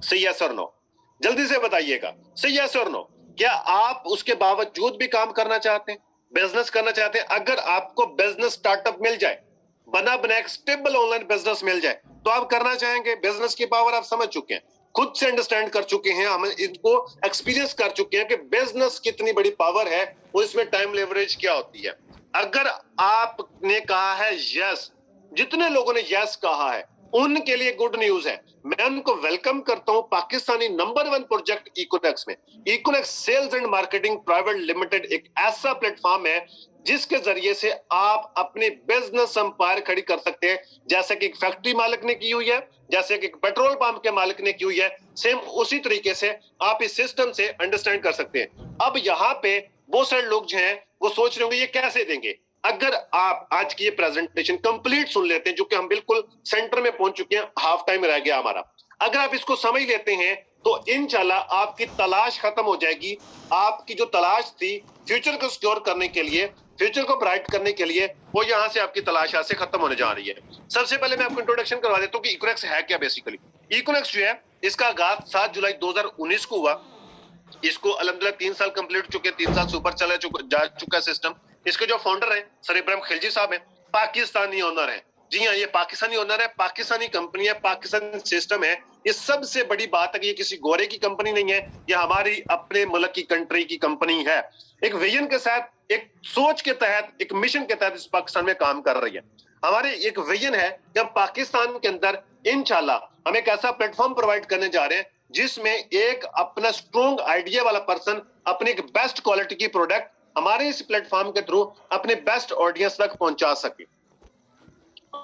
से यस और नो, जल्दी से बताइएगा, से यस और नो। क्या आप उसके बावजूद भी काम करना चाहते हैं, बिजनेस करना चाहते हैं? अगर आपको बिजनेस स्टार्टअप मिल जाए, बना बना एक स्टेबल ऑनलाइन बिजनेस मिल जाए, तो आप करना चाहेंगे? बिजनेस की पावर आप समझ चुके हैं, खुद से अंडरस्टैंड कर चुके हैं, हम इनको एक्सपीरियंस कर चुके हैं कि बिजनेस कितनी बड़ी पावर है और इसमें टाइम लेवरेज क्या होती है। अगर आपने कहा है यस, जितने लोगों ने यस कहा है उनके लिए गुड न्यूज है, मैं उनको वेलकम करता हूं पाकिस्तानी नंबर 1 प्रोजेक्ट इकोनेक्स में। Econex sales and marketing private limited एक ऐसा प्लेटफॉर्म है जिसके जरिए से आप अपनी बिजनेस एम्पायर खड़ी कर सकते हैं, जैसे कि एक फैक्ट्री मालिक ने की हुई है, जैसे कि एक पेट्रोल पंप के मालिक ने की हुई है, सेम उसी तरीके से आप इस सिस्टम से अंडरस्टैंड कर सकते हैं। अब यहाँ पे बहुत सारे लोग जो हैं वो सोच रहे होंगे ये कैसे देंगे। अगर आप आज की ये प्रेजेंटेशन कंप्लीट सुन लेते हैं, जो कि हम बिल्कुल सेंटर में पहुंच चुके हैं, हाफ टाइम रह गया हमारा, अगर आप इसको समझ लेते हैं तो इंशाल्लाह आपकी तलाश खत्म हो जाएगी। आपकी जो तलाश थी फ्यूचर को सिक्योर करने के लिए, फ्यूचर को ब्राइट करने के लिए, वो यहां से आपकी तलाश यहाँ से खत्म होने जा रही है। सबसे पहले मैं आपको इंट्रोडक्शन करवा देता हूँ कि इकोनेक्स है क्या। बेसिकली इकोनेक्स जो है, इसका आगाज 7 जुलाई 2019 को हुआ। इसको अल्हम्दुलिल्लाह 3 साल कंप्लीट चुके, 3 साल से ऊपर जा चुका सिस्टम। इसके जो फाउंडर है सर इब्राहिम खिलजी साहब है, पाकिस्तानी ओनर है। जी हाँ, ये पाकिस्तानी ओनर है, पाकिस्तानी कंपनी है, पाकिस्तानी सिस्टम है। ये सबसे बड़ी बात है कि ये किसी गोरे की कंपनी नहीं है, ये हमारी अपने मुल्क की कंट्री की कंपनी है। एक विजन के साथ, एक सोच के तहत, एक मिशन के तहत इस पाकिस्तान में काम कर रही है। हमारे एक विजन है कि हम पाकिस्तान के अंदर इंशाल्लाह हम एक ऐसा प्लेटफॉर्म प्रोवाइड करने जा रहे हैं जिसमें एक अपना स्ट्रॉन्ग आइडिया वाला पर्सन अपने एक बेस्ट क्वालिटी की प्रोडक्ट हमारे इस प्लेटफॉर्म के थ्रू अपने बेस्ट ऑडियंस तक पहुंचा सके,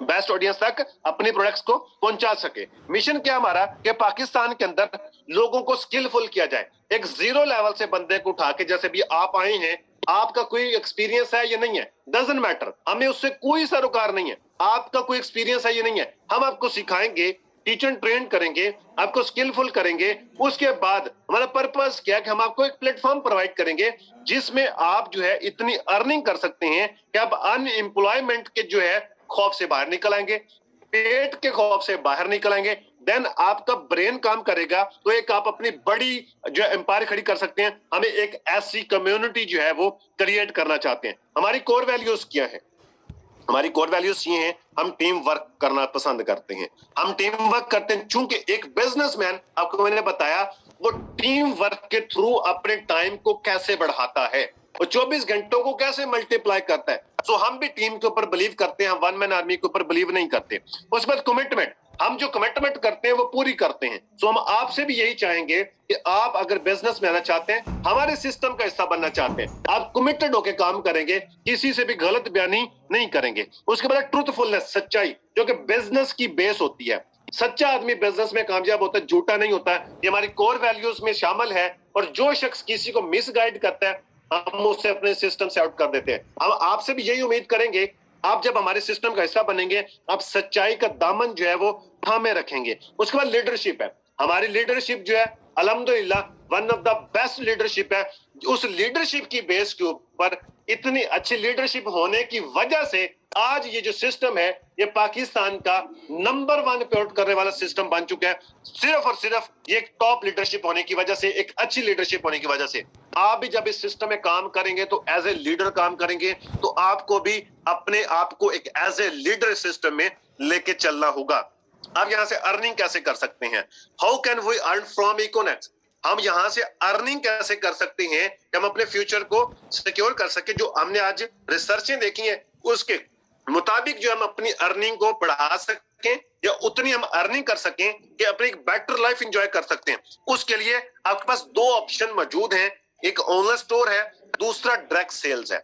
बेस्ट ऑडियंस तक अपने प्रोडक्ट्स को पहुंचा सके। मिशन क्या हमारा कि पाकिस्तान के अंदर लोगों को स्किलफुल किया जाए। एक जीरो लेवल से बंदे को उठा के, जैसे भी आप आए हैं, आपका कोई एक्सपीरियंस है या नहीं है, डजंट मैटर, हमें उससे कोई सरोकार नहीं है। आपका कोई एक्सपीरियंस है या नहीं है, हम आपको सिखाएंगे, टीचर ट्रेन करेंगे, आपको स्किलफुल करेंगे। उसके बाद हमारा पर्पस क्या है कि हम आपको एक प्लेटफॉर्म प्रोवाइड करेंगे जिसमें आप जो है इतनी अर्निंग कर सकते हैं कि आप अनएम्प्लॉयमेंट के जो है खौफ से बाहर निकल आएंगे, पेट के खौफ से बाहर निकल आएंगे। देन आपका ब्रेन काम करेगा, तो एक आप अपनी बड़ी जो एम्पायर खड़ी कर सकते हैं। हमें एक ऐसी कम्युनिटी जो है वो क्रिएट करना चाहते हैं। हमारी कोर वैल्यूज क्या है? हमारी कोर वैल्यूज ये हैं, हम टीम वर्क करना पसंद करते हैं। हम टीम वर्क करते हैं चूंकि एक बिजनेसमैन, आपको मैंने बताया, वो टीम वर्क के थ्रू अपने टाइम को कैसे बढ़ाता है और 24 घंटों को कैसे मल्टीप्लाई करता है। सो हम भी टीम के ऊपर बिलीव करते हैं, हम वन मैन आर्मी के ऊपर बिलीव नहीं करते। उसके बाद कमिटमेंट, हम जो कमिटमेंट करते हैं वो पूरी करते हैं। सो हम आपसे भी यही चाहेंगे कि आप अगर बिजनेस में आना चाहते हैं, हमारे सिस्टम का हिस्सा बनना चाहते हैं, आप कमिटेड होकर काम करेंगे, किसी से भी गलत बयानी नहीं करेंगे। उसके बाद ट्रूथफुलनेस, सच्चाई, जो कि बिजनेस की बेस होती है। सच्चा आदमी बिजनेस में कामयाब होता है, झूठा नहीं होता है। ये हमारी कोर वैल्यूज में शामिल है। और जो शख्स किसी को मिसगाइड करता है, हम उससे अपने सिस्टम से आउट कर देते हैं। हम आपसे भी यही उम्मीद करेंगे, आप जब हमारे सिस्टम का हिस्सा बनेंगे, आप सच्चाई का दामन जो है वो थामे रखेंगे। उसके बाद लीडरशिप है। हमारी लीडरशिप जो है अल्हम्दुलिल्लाह one of the best leadership है। उस लीडरशिप की बेस के ऊपर, इतनी अच्छी लीडरशिप होने की वजह से आज ये जो सिस्टम है, ये पाकिस्तान का नंबर 1 पे आउट करने वाला सिस्टम बन चुका है। सिर्फ और सिर्फ ये एक टॉप लीडरशिप होने की वजह से, एक अच्छी लीडरशिप होने की वजह से। आप भी जब इस सिस्टम में काम करेंगे तो एज ए लीडर काम करेंगे, तो आपको भी अपने आप को एक एज ए लीडर सिस्टम में लेके चलना होगा। आप यहां से अर्निंग कैसे कर सकते हैं? How can we earn from Econex? हम यहां से अर्निंग कैसे कर सकते हैं कि हम अपने फ्यूचर को सिक्योर कर सके। जो हमने आज रिसर्चें देखी हैं उसके मुताबिक जो हम अपनी अर्निंग को बढ़ा सकें या उतनी हम अर्निंग कर सकें कि अपनी एक बेटर लाइफ एंजॉय कर सकते हैं, उसके लिए आपके पास 2 ऑप्शन मौजूद हैं। एक ऑनलाइन स्टोर है, दूसरा डायरेक्ट सेल्स है।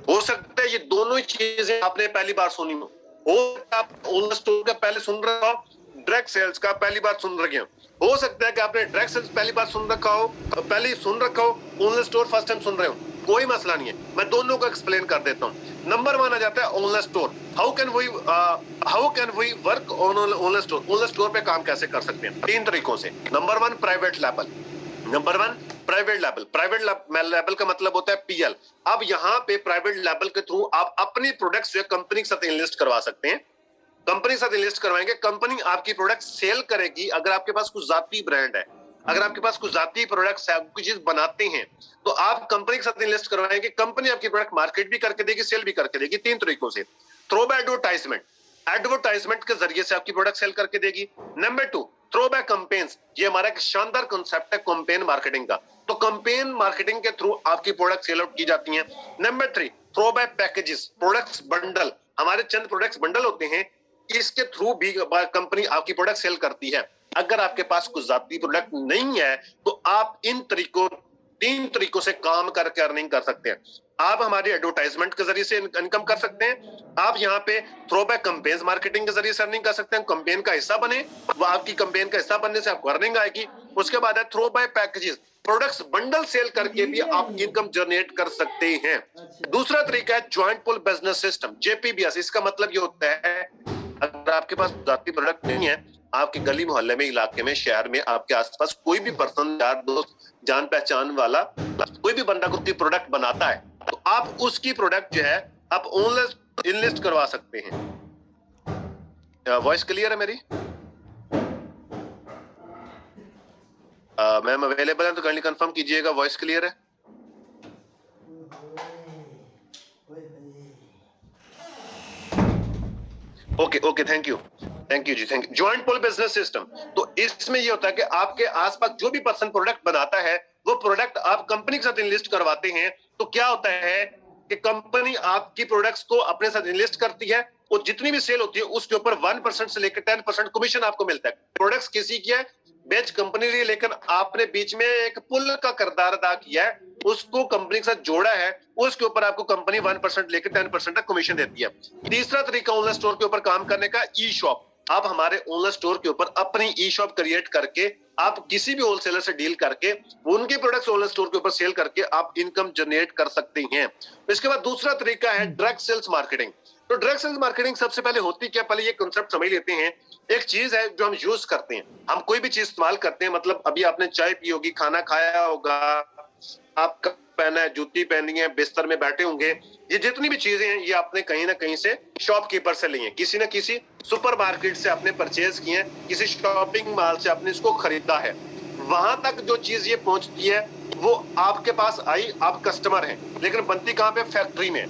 हो सकता है ये दोनों ही चीजें आपने पहली बार सुनी हो सकता है आप ऑनलाइन स्टोर का पहले सुन रहे हो, डायरेक्ट सेल्स का पहली बार सुन रहे हो सकता है कि आपने डायरेक्ट सेल्स पहली बार सुन रखा हो, पहले सुन रखा हो, ऑनलाइन स्टोर फर्स्ट टाइम सुन रहे हो, कोई मसला नहीं है, मैं दोनों को एक्सप्लेन कर देता हूं। नंबर 1 आ जाता है online store. How can we work on online store? Online store पे काम कैसे कर सकते हैं? 3 तरीकों से। Number 1 private label. Number 1 private label. Private label का मतलब होता है पीएल। अब यहाँ पे प्राइवेट लेबल के थ्रू आप अपनी प्रोडक्ट्स जो है कंपनी के साथ इनलिस्ट करवा सकते हैं। कंपनी के साथ इनलिस्ट करवाएंगे, कंपनी आपकी प्रोडक्ट सेल करेगी। अगर आपके पास कुछ जाती ब्रांड है, अगर आपके पास कुछ जाती प्रोडक्ट्स है, कुछ चीज बनाते हैं, तो आप कंपनी के साथ इनलिस्ट करवाएंगे, कंपनी आपकी प्रोडक्ट मार्केट भी करके देगी, सेल भी करके देगी। 3 तरीकों से। Throw bye advertisement. एडवर्टाइजमेंट के जरिए से आपकी प्रोडक्ट सेल करके देगी। Number 2 throw back campaigns. ये हमारा एक शानदार कॉन्सेप्ट है कैंपेन मार्केटिंग का। तो कैंपेन मार्केटिंग के थ्रू आपकी प्रोडक्ट सेल आउट की जाती हैं। Number 3 throw back packages, products bundle. हमारे चंद प्रोडक्ट्स बंडल होते हैं, इसके थ्रू भी कंपनी आपकी प्रोडक्ट सेल करती है। अगर आपके पास कुछ जाती प्रोडक्ट नहीं है तो आप इन 3 तरीकों से काम करके अर्निंग कर सकते हैं। आप हमारी एडवर्टाइजमेंट के जरिए से इनकम कर सकते हैं। आप यहाँ पे थ्रोबैक कैंपेन्स मार्केटिंग के जरिए से अर्निंग कर सकते हैं। कैंपेन का हिस्सा बने, वो आपकी कैंपेन का हिस्सा बनने से आपको अर्निंग आएगी। उसके बाद है throw by packages, products bundle sell करके भी आप इनकम जनरेट कर सकते हैं। दूसरा तरीका है ज्वाइंट पुल बिजनेस सिस्टम, जेपीबीएस। इसका मतलब ये होता है अगर आपके पास जाती प्रोडक्ट नहीं है, आपके गली मोहल्ले में, इलाके में, शहर में, आपके आसपास कोई भी पर्सन, यार दोस्त, जान पहचान वाला कोई भी बंदा कोई प्रोडक्ट बनाता है, तो आप उसकी प्रोडक्ट जो है आप ऑनलाइन इनलिस्ट करवा सकते हैं। वॉइस क्लियर है मेरी? मैम अवेलेबल है तो काइंडली कंफर्म कीजिएगा वॉइस क्लियर है। ओके थैंक यू जी, thank you. Joint pool business system, तो इसमें ये होता है कि आपके आसपास जो भी पर्सन प्रोडक्ट बनाता है, वो प्रोडक्ट आप कंपनी के साथ इनलिस्ट करवाते हैं। तो क्या होता है कि कंपनी आपकी प्रोडक्ट्स को अपने साथ इनलिस्ट करती है और जितनी भी सेल होती है उसके ऊपर 1% से लेकर 10% कमीशन आपको मिलता है। प्रोडक्ट्स किसी की है, बेच कंपनी ने, लेकिन आपने बीच में एक पुल का किरदार अदा किया है, उसको कंपनी के साथ जोड़ा है, उसके ऊपर आपको कंपनी 1% लेकर 10% तक कमीशन देती है। तीसरा तरीका ऑनलाइन स्टोर के ऊपर काम करने का, ई शॉप। आप हमारे ऑनलाइन स्टोर के ऊपर अपनी ई शॉप क्रिएट करके, आप किसी भी होलसेलर से डील करके उनके प्रोडक्ट्स ऑनलाइन स्टोर के ऊपर सेल करके आप इनकम जनरेट कर सकते हैं। इसके बाद दूसरा तरीका है डायरेक्ट सेल्स मार्केटिंग। तो डायरेक्ट सेल्स मार्केटिंग सबसे पहले होती क्या, पहले ये कॉन्सेप्ट समझ लेते हैं। एक चीज है जो हम यूज करते हैं, हम कोई भी चीज इस्तेमाल करते हैं, मतलब अभी आपने चाय पी होगी, खाना खाया होगा, आप पहना है, जूती पहनी है, बिस्तर में बैठे होंगे, ये जितनी भी चीजें हैं ये आपने कहीं ना कहीं से शॉपकीपर से ली हैं, किसी ना किसी सुपरमार्केट से आपने परचेज की है, किसी शॉपिंग मॉल से आपने इसको खरीदा है। वहां तक जो चीज ये पहुंचती है वो आपके पास आई, आप कस्टमर हैं, लेकिन बनती कहां पे? फैक्ट्री में।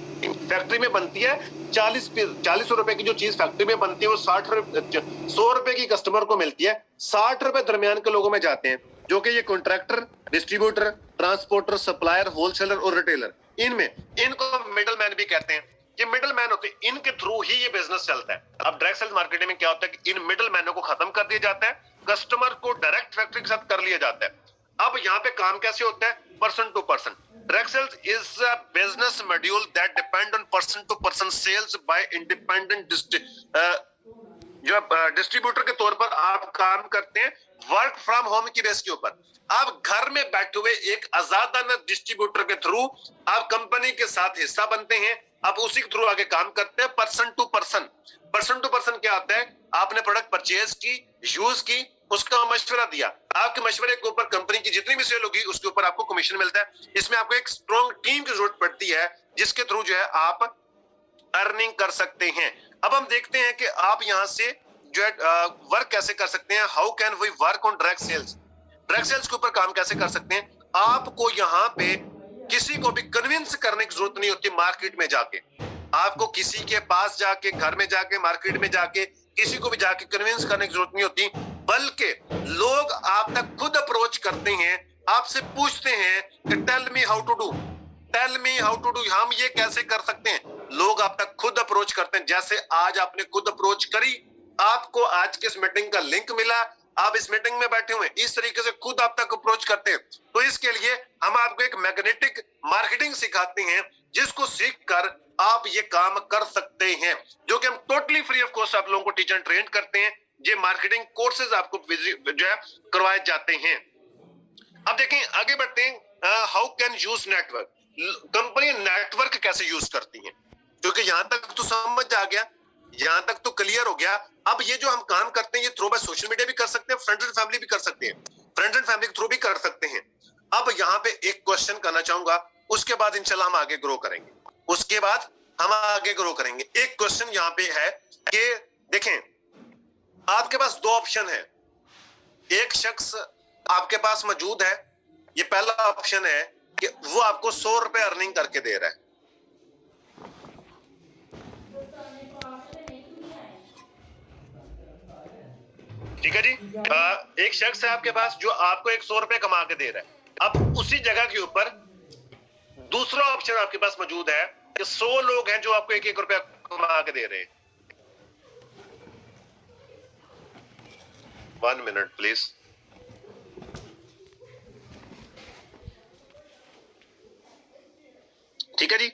फैक्ट्री में बनती है। 40 रुपए की जो चीज फैक्ट्री में बनती है वो 100 रुपए की कस्टमर को मिलती है। 60 रुपए दरमियान के लोगों में जाते हैं, जो कि ये contractor, distributor, transporter, supplier, wholesaler और रिटेलर, इनको मिडल मैन भी कहते हैं। ये मिडल मैन होते हैं, इनके थ्रू ही ये बिजनेस चलता है। अब डायरेक्ट सेल्स मार्केटिंग में क्या होता है कि इन मिडल मैनों को खत्म कर दिया जाता है, कस्टमर को डायरेक्ट फैक्ट्री के साथ कर लिया जाता है। अब यहाँ पे काम कैसे होता है? Person to person. Direct sales is a business module that depend on person to person sales by independent जो डिस्ट्रीब्यूटर के तौर पर आप काम करते हैं, वर्क फ्रॉम होम की बेस के ऊपर। आप घर में बैठे हुए एक आजादाना डिस्ट्रीब्यूटर के थ्रू आप कंपनी के साथ हिस्सा बनते हैं, आप उसी के थ्रू आगे काम करते हैं। Person to person. Person to person क्या आता है? आपने प्रोडक्ट परचेज की, यूज की, उसका मशवरा दिया, आपके मशवरे के ऊपर कंपनी की जितनी भी सेल होगी उसके ऊपर आपको कमीशन मिलता है। इसमें आपको एक स्ट्रॉन्ग टीम की जरूरत पड़ती है जिसके थ्रू जो है आप अर्निंग कर सकते हैं। अब हम देखते हैं कि आप यहां से जो है वर्क कैसे कर सकते हैं। How can we work on direct sales? Direct sales के ऊपर काम कैसे कर सकते हैं? आपको यहाँ पे किसी को भी कन्विंस करने की जरूरत नहीं होती। मार्केट में जाके आपको किसी के पास जाके, घर में जाके, मार्केट में जाके किसी को भी जाके कन्विंस करने की जरूरत नहीं होती, बल्कि लोग आप तक खुद अप्रोच करते हैं, आपसे पूछते हैं कि tell me how to do, tell me how to do, हम ये कैसे कर सकते हैं। लोग आप तक खुद अप्रोच करते हैं। जैसे आज आपने खुद अप्रोच करी, आपको आज की इस मीटिंग का लिंक मिला, आप इस मीटिंग में बैठे हुए, इस तरीके से खुद आप तक अप्रोच करते हैं। तो इसके लिए हम आपको एक मैग्नेटिक मार्केटिंग सिखाते हैं जिसको सीख कर आप ये काम कर सकते हैं, जो कि हम टोटली फ्री ऑफ कॉस्ट आप लोगों को टीचर ट्रेन करते हैं। ये मार्केटिंग कोर्सेज आपको जो है करवाए जाते हैं। अब देखें, आगे बढ़ते हैं। How can use network, company network कैसे यूज करती हैं, क्योंकि यहां तक तो समझ आ गया, यहां तक तो क्लियर हो गया। अब ये जो हम काम करते हैं ये थ्रू बाय सोशल मीडिया भी कर सकते हैं, फ्रेंड्स एंड फैमिली भी कर सकते हैं, फ्रेंड्स एंड फैमिली के थ्रू भी कर सकते हैं। अब यहाँ पे एक क्वेश्चन करना चाहूंगा, उसके बाद इंशाल्लाह हम आगे ग्रो करेंगे, उसके बाद हम आगे ग्रो करेंगे। एक क्वेश्चन यहाँ पे है कि देखें, आपके पास दो ऑप्शन है। एक शख्स आपके पास मौजूद है, ये पहला ऑप्शन है कि वो आपको 100 रुपए अर्निंग करके दे रहा है। ठीक है जी, एक शख्स है आपके पास जो आपको 100 रुपए कमा के दे रहा है। अब उसी जगह के ऊपर दूसरा ऑप्शन आपके पास मौजूद है कि 100 लोग हैं जो आपको 1-1 रुपया कमा के दे रहे हैं। 1 मिनट प्लीज। ठीक है जी,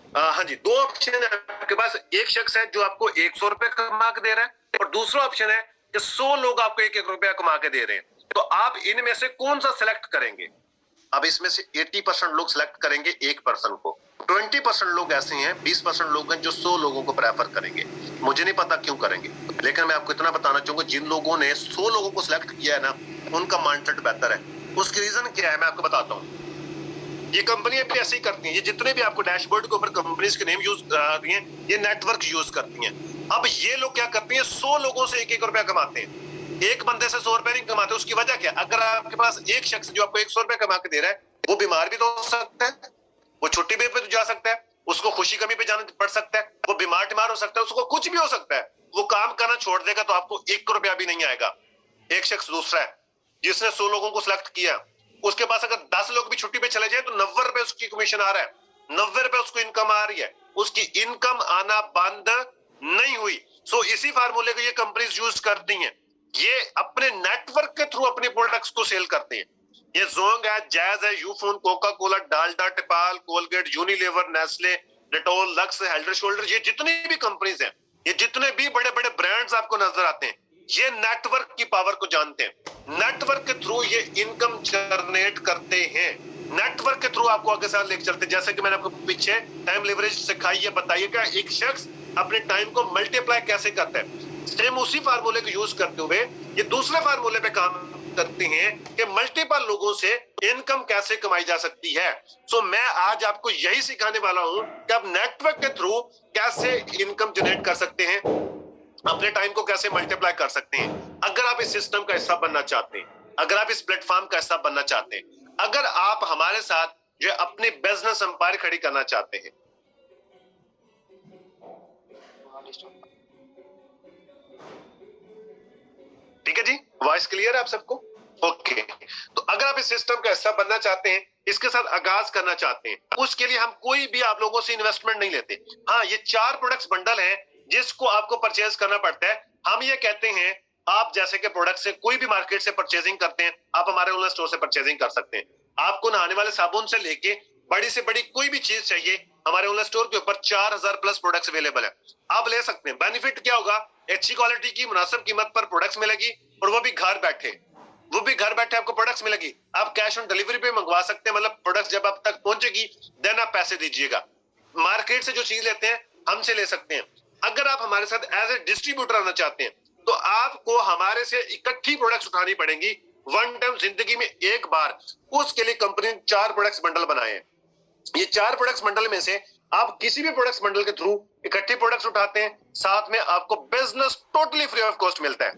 हाँ जी, दो ऑप्शन है आपके पास। एक शख्स है जो आपको 100 रुपए कमा के दे रहा है और दूसरा ऑप्शन है कि 100 लोग आपको 1-1 रुपया कमा के दे रहे हैं। तो आप इनमें से कौन सा सिलेक्ट करेंगे? अब इसमें से 80% लोग सिलेक्ट करेंगे एक पर्सन को, 20% लोग ऐसे हैं, 20% लोग हैं जो 100 लोगों को प्रेफर करेंगे। मुझे नहीं पता क्यों करेंगे, लेकिन मैं आपको इतना बताना चाहूंगा, जिन लोगों ने 100 लोगों को सिलेक्ट किया है ना, उनका माइंडसेट बेहतर है। उसकी रीजन क्या है मैं आपको बताता हूँ। ये कंपनियां भी ऐसे ही करती हैं, ये जितने भी आपको डैशबोर्ड के ऊपर कंपनीज के नेम यूज करती हैं, ये नेटवर्क यूज करती हैं। अब ये लोग क्या करती हैं, 100 लोगों से 1-1 रुपया कमाते हैं। एक बंदे से 100 रुपए नहीं कमाते। उसकी वजह क्या? अगर आपके पास एक शख्स जो आपको 100 रुपए कमा के दे रहा है, वो बीमार भी तो हो सकता है, वो छुट्टी पे तो जा सकता है, उसको खुशी कमी पे जाना पड़ सकता है, वो बीमार हो सकता है, उसको कुछ भी हो सकता है। वो काम करना छोड़ देगा तो आपको 1 रुपया भी नहीं आएगा। एक शख्स दूसरा है जिसने 100 लोगों को सिलेक्ट किया, उसके पास अगर 10 लोग भी छुट्टी पे चले जाए तो 90 रुपए उसकी कमीशन आ रहा है, 90 रुपए उसको इनकम आ रही है, उसकी इनकम आना बंद नहीं हुई। सो इसी फार्मूले को ये कंपनीज यूज करती हैं, ये अपने नेटवर्क के थ्रू अपने प्रोडक्ट्स को सेल करते हैं। ये जोंग है, जैज है, Ufone, Coca Cola, Dalda, Tapal, Colgate, Unilever, Nestle, Dettol, Lux, हेल्डर शोल्डर, ये जितनी भी कंपनीज हैं, ये जितने भी बड़े बड़े ब्रांड्स आपको नजर आते हैं, ये नेटवर्क की पावर को जानते हैं। नेटवर्क के थ्रू ये इनकम जनरेट करते हैं, नेटवर्क के थ्रू आपको आगे साथ लेके चलते हैं। जैसे कि मैंने आपको पीछे टाइम लेवरेज सिखाई है, बताइए क्या एक शख्स अपने टाइम को मल्टीप्लाई कैसे करता है। सेम उसी फार्मूले को यूज करते हुए ये दूसरे फार्मूले पे काम करते हैं कि मल्टीपल लोगों से इनकम कैसे कमाई जा सकती है। सो मैं आज आपको यही सिखाने वाला हूं कि आप नेटवर्क के थ्रू कैसे इनकम जनरेट कर सकते हैं, अपने टाइम को कैसे मल्टीप्लाई कर सकते हैं। अगर आप इस सिस्टम का हिस्सा बनना चाहते हैं, अगर आप इस प्लेटफॉर्म का हिस्सा बनना चाहते हैं, अगर आप हमारे साथ जो अपने बिजनेस एम्पायर खड़ी करना चाहते हैं, ठीक है जी, वॉइस क्लियर है आप सबको? ओके। तो अगर आप इस सिस्टम का हिस्सा बनना चाहते हैं, इसके साथ आगाज करना चाहते हैं, उसके लिए हम कोई भी आप लोगों से इन्वेस्टमेंट नहीं लेते। हाँ, ये 4 प्रोडक्ट्स बंडल हैं जिसको आपको परचेज करना पड़ता है। हम ये कहते हैं आप जैसे के प्रोडक्ट से कोई भी मार्केट से परचेजिंग करते हैं, आप हमारे ऑनलाइन स्टोर से परचेजिंग कर सकते हैं। आपको नहाने वाले साबुन से लेके बड़ी से बड़ी कोई भी चीज चाहिए, हमारे ऑनलाइन स्टोर के ऊपर 4000 प्लस प्रोडक्ट्स अवेलेबल है, आप ले सकते हैं। बेनिफिट क्या होगा? अच्छी क्वालिटी की मुनासिब कीमत पर प्रोडक्ट्स मिलेगी और वो भी घर बैठे आपको प्रोडक्ट्स मिलेगी। आप कैश ऑन डिलीवरी पे मंगवा सकते हैं, मतलब प्रोडक्ट्स जब आप तक पहुंचेगी देन आप पैसे दीजिएगा। मार्केट से जो चीज लेते हैं हमसे ले सकते हैं। अगर आप हमारे साथ एज ए डिस्ट्रीब्यूटर आना चाहते हैं तो आपको हमारे से इकट्ठी प्रोडक्ट्स उठानी पड़ेंगी वन टाइम जिंदगी में एक बार। उसके लिए कंपनी ने 4 प्रोडक्ट्स बंडल बनाए हैं। ये 4 प्रोडक्ट्स बंडल में से आप किसी भी प्रोडक्ट्स बंडल के थ्रू इकट्ठे प्रोडक्ट्स उठाते हैं, साथ में आपको business totally free of cost मिलता है।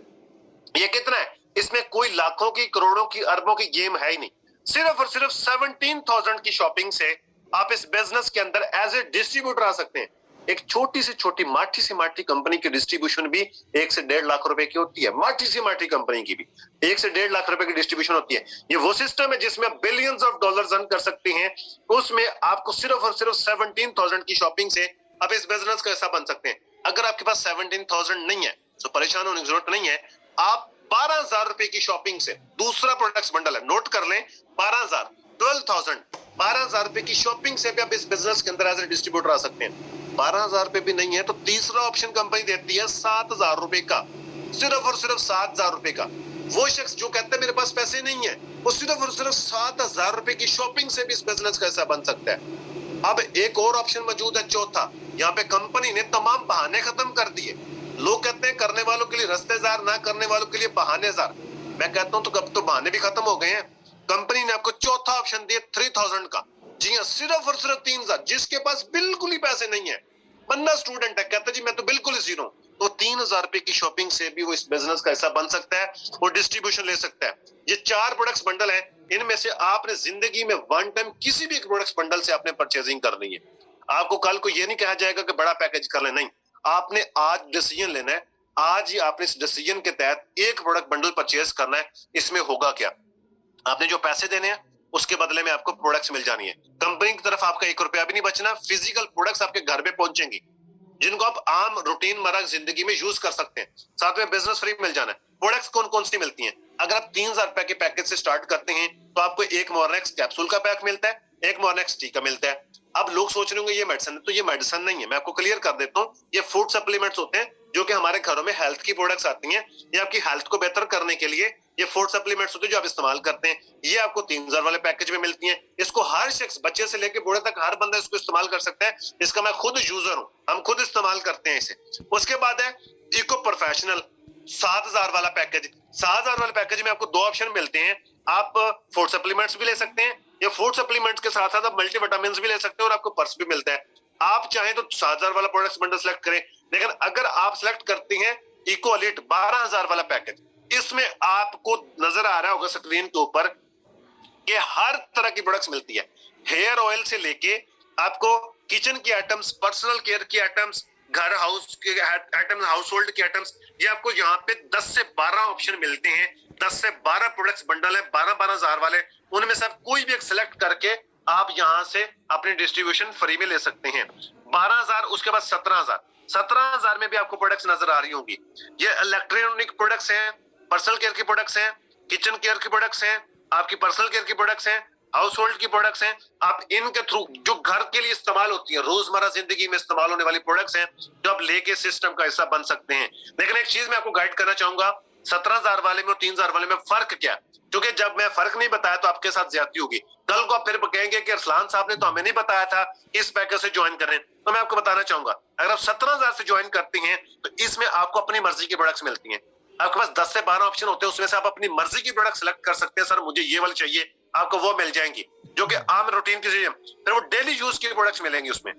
ये कितना है? इसमें कोई लाखों की, करोड़ों की, अरबों की गेम है ही नहीं। सिर्फ और सिर्फ 17,000 की शॉपिंग से आप इस बिजनेस के अंदर एज ए डिस्ट्रीब्यूटर आ सकते हैं। एक छोटी से छोटी माठी से माठी कंपनी की डिस्ट्रीब्यूशन भी 1 से 1.5 लाख रुपए की होती है। माठी से माठी कंपनी की भी 1 से 1.5 लाख रुपए की डिस्ट्रीब्यूशन होती है। ये वो सिस्टम है जिसमें बिलियंस ऑफ डॉलर्स अर्न कर सकते हैं। उसमें आपको सिर्फ और सिर्फ 17,000 की शॉपिंग से आप इस बिजनेस का हिस्सा बन सकते हैं। अगर आपके पास 17,000 नहीं है तो परेशान होने की जरूरत नहीं है। आप 12,000 रुपए की शॉपिंग से, दूसरा प्रोडक्ट्स बंडल है, नोट कर लें, 12,000, 12,000 12,000 रुपए की शॉपिंग से भी आप इस बिजनेस के अंदर एज ए डिस्ट्रीब्यूटर आ सकते हैं। 12,000 रुपए भी नहीं है तो तीसरा ऑप्शन कंपनी देती है 7,000 रुपए का, सिर्फ और सिर्फ 7,000 रुपए का। वो शख्स जो कहता है मेरे पास पैसे नहीं है, वो सिर्फ और सिर्फ 7,000 रुपए की शॉपिंग से भी इस बिजनेस का हिस्सा बन सकता है। अब एक और ऑप्शन मौजूद है, चौथा। यहाँ पे कंपनी ने तमाम बहाने खत्म कर दिए। लोग कहते हैं करने वालों के लिए रस्तेदार, ना करने वालों के लिए बहानेदार। मैं कहता हूं तो कब तो बहाने भी खत्म हो गए हैं। कंपनी ने आपको चौथा ऑप्शन दिया 3,000 का। जी हाँ, सिर्फ और सिर्फ 3,000। जिसके पास बिल्कुल ही पैसे नहीं है, बंदा स्टूडेंट है, कहता जी मैं तो बिल्कुल ही जीरो, तो 3,000 रुपए की शॉपिंग से भी वो इस बिजनेस का हिस्सा बन सकता है और डिस्ट्रीब्यूशन ले सकता है। ये 4 प्रोडक्ट्स बंडल है, इनमें से आपने जिंदगी में वन टाइम किसी भी एक प्रोडक्ट्स बंडल से आपने परचेजिंग करनी है। आपको कल को ये नहीं कहा जाएगा कि बड़ा पैकेज कर ले, नहीं। आपने आज डिसीजन लेना है, आज ही आपने इस डिसीजन के तहत एक प्रोडक्ट बंडल परचेज करना है। इसमें होगा क्या, आपने जो पैसे देने हैं उसके बदले में आपको प्रोडक्ट्स मिल जानी है। कंपनी की तरफ आपका 1 रुपया भी नहीं बचना। फिजिकल प्रोडक्ट्स आपके घर पे पहुंचेंगी जिनको आप आम रूटीन मर्रा जिंदगी में यूज कर सकते हैं। साथ में बिजनेस फ्री मिल जाना है। प्रोडक्ट्स कौन कौन सी मिलती हैं? अगर आप 3,000 रुपए के पैकेज से स्टार्ट करते हैं तो आपको एक मॉर्नेक्स कैप्सूल का पैक मिलता है, एक मॉर्नेक्स टी का मिलता है। अब लोग सोच रहे होंगे ये मेडिसिन है, तो ये मेडिसिन नहीं है। मैं आपको क्लियर कर देता हूँ, ये फूड सप्लीमेंट्स होते हैं जो कि हमारे घरों में हेल्थ की प्रोडक्ट्स आती हैं। ये आपकी हेल्थ को बेहतर करने के लिए ये फूड सप्लीमेंट्स होते हैं जो आप इस्तेमाल करते हैं। ये आपको 3,000 वाले पैकेज में मिलती हैं। इसको हर शख्स, बच्चे से लेकर बूढ़े तक, हर बंदा इसको इस्तेमाल कर सकता है। इसका मैं खुद यूजर हूँ, हम खुद इस्तेमाल करते हैं इसे। उसके बाद है इको प्रोफेशनल 7,000 वाला पैकेज। 7,000 वाले पैकेज में आपको 2 ऑप्शन मिलते हैं। आप फूड सप्लीमेंट्स भी ले सकते हैं, या फूड सप्लीमेंट्स के साथ साथ आप मल्टी विटामिन भी ले सकते हैं और आपको पर्स भी मिलता है। आप चाहें तो 7,000 वाला प्रोडक्ट्स बंडल सेलेक्ट करें, लेकिन अगर आप सेलेक्ट करते हैं इको एलिट 12,000 वाला पैकेज, इसमें आपको नजर आ रहा होगा स्क्रीन के ऊपर कि हर तरह की प्रोडक्ट्स मिलती है। हेयर ऑयल से लेके आपको किचन की आइटम्स, पर्सनल केयर की आइटम्स, घर हाउस के आइटम्स, हाउस होल्ड की आइटम्स, ये आपको यहाँ पे 10 से 12 ऑप्शन मिलते हैं। 10 से 12 प्रोडक्ट्स बंडल है 12,000 वाले। उनमें से आप कोई भी एक सिलेक्ट करके आप यहाँ से अपने डिस्ट्रीब्यूशन फ्री में ले सकते हैं। 12,000, उसके बाद 17,000। 17,000 में भी आपको प्रोडक्ट्स नजर आ रही होंगी। ये इलेक्ट्रॉनिक प्रोडक्ट्स हैं, पर्सनल केयर की प्रोडक्ट्स हैं, किचन केयर की प्रोडक्ट्स हैं, आपकी पर्सनल केयर की प्रोडक्ट्स हैं, हाउस होल्ड की प्रोडक्ट्स हैं। आप इनके थ्रू जो घर के लिए इस्तेमाल होती है, रोजमर्रा जिंदगी में इस्तेमाल होने वाली प्रोडक्ट्स हैं, जो आप लेके सिस्टम का हिस्सा बन सकते हैं। लेकिन एक चीज मैं आपको गाइड करना चाहूंगा, 17,000 वाले में और 3,000 वाले में फर्क क्या है? क्योंकि जब मैं फर्क नहीं बताया तो आपके साथ ज्यादती होगी। कल को आप फिर कहेंगे कि अरसलान साहब ने तो हमें नहीं बताया था इस पैकेज से ज्वाइन करें। तो मैं आपको बताना चाहूंगा, अगर आप 17,000 से ज्वाइन करते हैं तो इसमें आपको अपनी मर्जी की प्रोडक्ट्स मिलती हैं। आपके पास 10 से 12 ऑप्शन होते हैं, उसमें से आप अपनी मर्जी की प्रोडक्ट सेलेक्ट कर सकते हैं। सर मुझे ये वाली चाहिए, आपको वो मिल जाएंगी जो कि आम रूटीन की चीजें। फिर वो डेली यूज की प्रोडक्ट्स मिलेंगी उसमें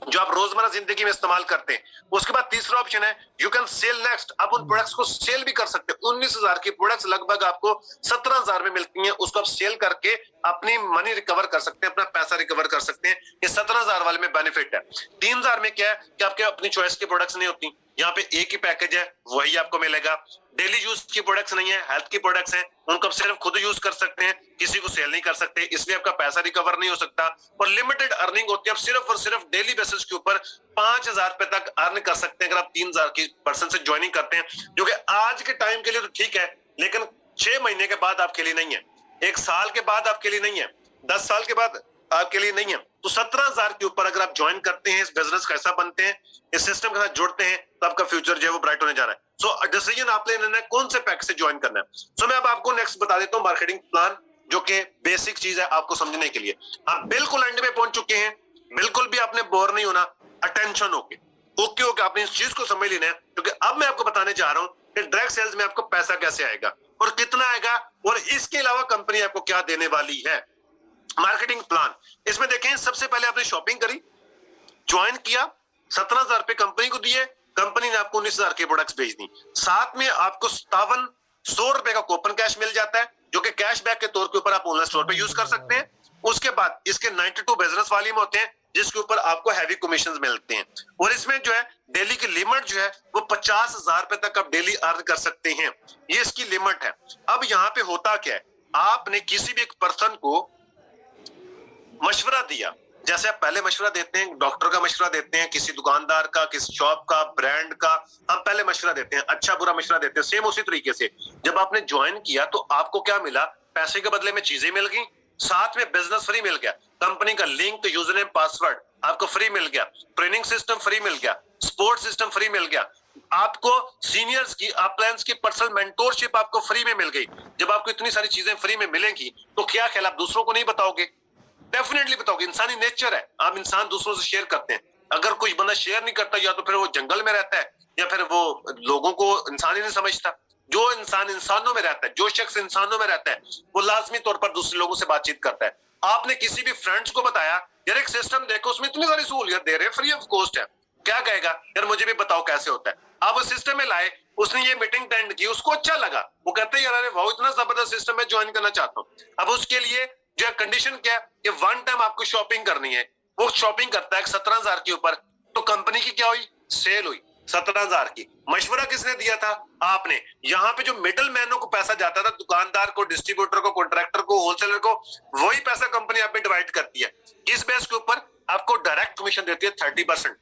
जो आप रोजमर्रा जिंदगी में इस्तेमाल करते हैं। उसके बाद तीसरा ऑप्शन है यू कैन सेल नेक्स्ट। आप उन प्रोडक्ट्स को सेल भी कर सकते हैं। 19,000 की प्रोडक्ट्स लगभग आपको 17,000 में मिलती हैं। उसको आप सेल करके अपनी मनी रिकवर कर सकते हैं, अपना पैसा रिकवर कर सकते हैं। ये 17,000 वाले में बेनिफिट है। 3,000 में क्या है कि आपके अपनी चॉइस की प्रोडक्ट्स नहीं होती। यहाँ पे एक ही पैकेज है, वही आपको मिलेगा। डेली यूज की प्रोडक्ट्स नहीं है, हेल्थ की प्रोडक्ट्स हैं, उनको आप सिर्फ खुद यूज कर सकते हैं, किसी को सेल नहीं कर सकते, इसलिए आपका पैसा रिकवर नहीं हो सकता। और लिमिटेड अर्निंग होती है, आप सिर्फ और सिर्फ डेली बेसिस के ऊपर 5,000 रुपए तक अर्न कर सकते हैं अगर आप 3,000 की पर्सन से ज्वाइनिंग करते हैं, जो कि आज के टाइम के लिए तो ठीक है, लेकिन 6 महीने के बाद आपके लिए नहीं है, 1 साल के बाद आपके लिए नहीं है, 10 साल के बाद आपके लिए नहीं है। तो 17,000 के ऊपर अगर आप ज्वाइन करते हैं, इस बिजनेस का हिस्सा बनते हैं, इस सिस्टम के साथ जुड़ते हैं, तो आपका फ्यूचर जो है वो ब्राइट होने जा रहा है। सो डिसीजन आप लेना है कौन से पैक से ज्वाइन करना है। सो मैं अब आपको नेक्स्ट बता देता हूँ मार्केटिंग प्लान, जो कि बेसिक चीज है आपको समझने के लिए। आप बिल्कुल एंड में पहुंच चुके हैं, बिल्कुल भी आपने बोर नहीं होना, अटेंशन होके ओके ओके आपने इस चीज को समझ लेना है, क्योंकि अब मैं आपको बताने जा रहा हूँ कि डायरेक्ट सेल्स में आपको पैसा कैसे आएगा और कितना आएगा, और इसके अलावा कंपनी आपको क्या देने वाली है। मार्केटिंग प्लान इसमें देखें, सबसे पहले आपने शॉपिंग करी, ज्वाइन किया, 17,000 रुपए कंपनी को दिए, कंपनी ने आपको 19,000 के प्रोडक्ट्स भेज दी, साथ में आपको 5700 रुपए का कूपन कैश मिल जाता है, जो कि कैशबैक के तौर के ऊपर आप ऑनलाइन स्टोर पे यूज कर सकते हैं। उसके बाद इसके 92 बिजनेस वॉल्यूम होते हैं, जिसके ऊपर आपको हैवी कमीशन मिलते हैं, और इसमें जो है डेली की लिमिट जो है वो 50,000 रुपए तक आप डेली अर्न कर सकते हैं। ये इसकी लिमिट है। अब यहाँ पे होता क्या है, आपने किसी भी एक पर्सन को मशवरा दिया, जैसे आप पहले मशवरा देते हैं, डॉक्टर का मशवरा देते हैं, किसी दुकानदार का, किसी शॉप का, ब्रांड का, हम पहले मशवरा देते हैं, अच्छा बुरा मशवरा देते हैं। सेम उसी तरीके से जब आपने ज्वाइन किया तो आपको क्या मिला, पैसे के बदले में चीजें मिल गई, साथ में बिजनेस फ्री मिल गया, कंपनी का लिंक, यूजर नेम, पासवर्ड आपको फ्री मिल गया, ट्रेनिंग सिस्टम फ्री मिल गया, स्पोर्ट्स सिस्टम फ्री मिल गया, आपको सीनियर्स की, अपलायंस की पर्सनल मेंटोरशिप आपको फ्री में मिल गई। जब आपको इतनी सारी चीजें फ्री में मिलेंगी तो क्या ख्याल, आप दूसरों को नहीं बताओगे? डेफिनेटली बताओगे, इंसानी नेचर है, आप इंसान दूसरों से शेयर करते हैं। अगर कोई बंदा शेयर नहीं करता, या तो फिर वो जंगल में रहता है, या फिर वो लोगों को इंसान ही नहीं समझता। जो इंसान इंसानों में रहता है, जो शख्स इंसानों में रहता है, वो लाजमी तौर पर दूसरे लोगों से बातचीत करता है। आपने किसी भी फ्रेंड्स को बताया, यार एक सिस्टम देखो, उसमें इतनी सारी सहूलियत दे रहे हैं, फ्री ऑफ कॉस्ट है, क्या कहेगा, यार मुझे भी बताओ कैसे होता है। आप उस सिस्टम में लाए, उसने ये मीटिंग अटेंड की, उसको अच्छा लगा, वो कहते हैं यार अरे वाह, इतना जबरदस्त सिस्टम है, ज्वाइन करना चाहता हूँ। अब उसके लिए जो कंडीशन क्या है कि वन टाइम आपको शॉपिंग करनी है, वो शॉपिंग करता है 17,000 के ऊपर, तो कंपनी की क्या हुई, सेल हुई 17,000 की। मशवरा किसने दिया था, आपने। यहाँ पे जो मिडल मैनों को पैसा जाता था, दुकानदार को, डिस्ट्रीब्यूटर को, कॉन्ट्रैक्टर को, होलसेलर को, वही पैसा कंपनी आप में डिवाइड करती है। किस बेस के ऊपर, आपको डायरेक्ट कमीशन देती है 30%,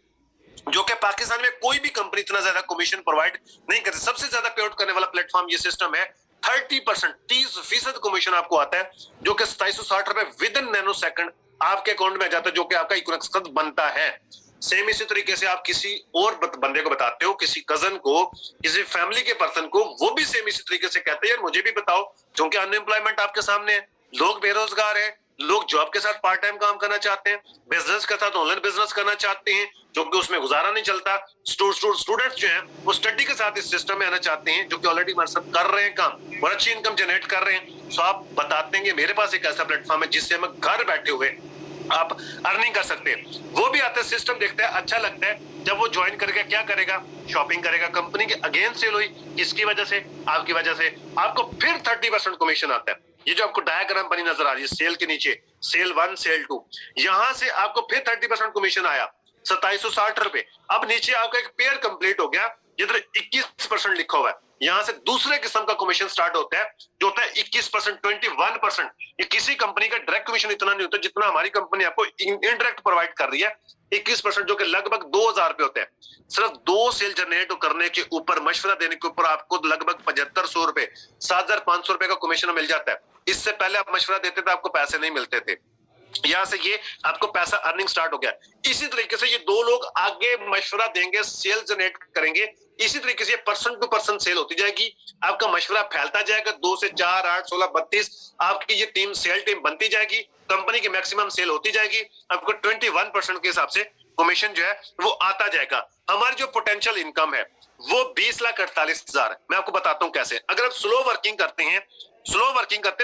जो कि पाकिस्तान में कोई भी कंपनी इतना ज्यादा कमीशन प्रोवाइड नहीं करती। सबसे ज्यादा पे आउट करने वाला प्लेटफॉर्म ये सिस्टम है। 30%, 30% कमीशन आपको आता है, जो कि 2760 रुपए विद इन नैनो सेकंड आपके अकाउंट में जाता है, जो कि आपका इकोनॉमिक्स का बनता है। सेम इसी तरीके से आप किसी और बंदे को बताते हो, किसी कजन को, किसी फैमिली के पर्सन को, वो भी सेम इसी तरीके से कहते हैं यार मुझे भी बताओ, क्योंकि अनएम्प्लॉयमेंट आपके सामने है, लोग बेरोजगार हैं, लोग जॉब के साथ पार्ट टाइम काम करना चाहते हैं, बिजनेस के साथ ऑनलाइन बिजनेस करना चाहते हैं, जो कि उसमें गुजारा नहीं चलता। स्टूडेंट्स जो हैं वो स्टडी के साथ इस सिस्टम में आना चाहते हैं, जो कि ऑलरेडी हमारे साथ कर रहे हैं काम और अच्छी इनकम जनरेट कर रहे हैं। सो आप बताते हैं मेरे पास एक ऐसा प्लेटफॉर्म है जिससे हम घर बैठे हुए आप अर्निंग कर सकते हैं। वो भी आते हैं, सिस्टम देखते हैं, अच्छा लगता है। जब वो ज्वाइन करेगा, क्या करेगा, शॉपिंग करेगा, कंपनी के अगेंस्ट सेल हुई, किसकी वजह से, आपकी वजह से, आपको फिर 30% कमीशन आता है। ये जो आपको डायग्राम बनी नजर आ रही है, सेल के नीचे सेल 1, सेल 2, यहां से आपको फिर 30% कमीशन आया 2760 रुपए। अब नीचे आपका एक पेयर कंप्लीट हो गया, जिधर 21% लिखा हुआ है, यहां से दूसरे किस्म का कमीशन स्टार्ट होता है, जो होता है 21%, 21%। ये किसी कंपनी का डायरेक्ट कमीशन इतना नहीं होता जितना हमारी कंपनी आपको इनडायरेक्ट प्रोवाइड कर रही है, 21%, जो कि लगभग 2000 रुपए होते हैं। सिर्फ 2 सेल जनरेट करने के ऊपर, मशवरा देने के ऊपर आपको लगभग 7500 रुपए, 7500 रुपए का कमीशन मिल जाता है। इससे पहले आप मशवरा देते थे, आपको पैसे नहीं मिलते थे, यहां से ये आपको पैसा अर्निंग स्टार्ट हो गया। इसी तरीके से ये 2 लोग आगे मशवरा देंगे, सेल जनरेट करेंगे, इसी तरीके से पर्सन टू पर्सन सेल होती जाएगी, आपका मशवरा फैलता जाएगा, 2 से 4, 8, 16, 32 आपकी ये टीम, सेल टीम बनती जाएगी, कंपनी की मैक्सिमम सेल होती जाएगी, आपको 21% के हिसाब से कमीशन जो है वो आता जाएगा। हमारी जो पोटेंशियल इनकम है वो 20,48,000 है। मैं आपको बताता हूं कैसे। अगर आप स्लो वर्किंग करते हैं,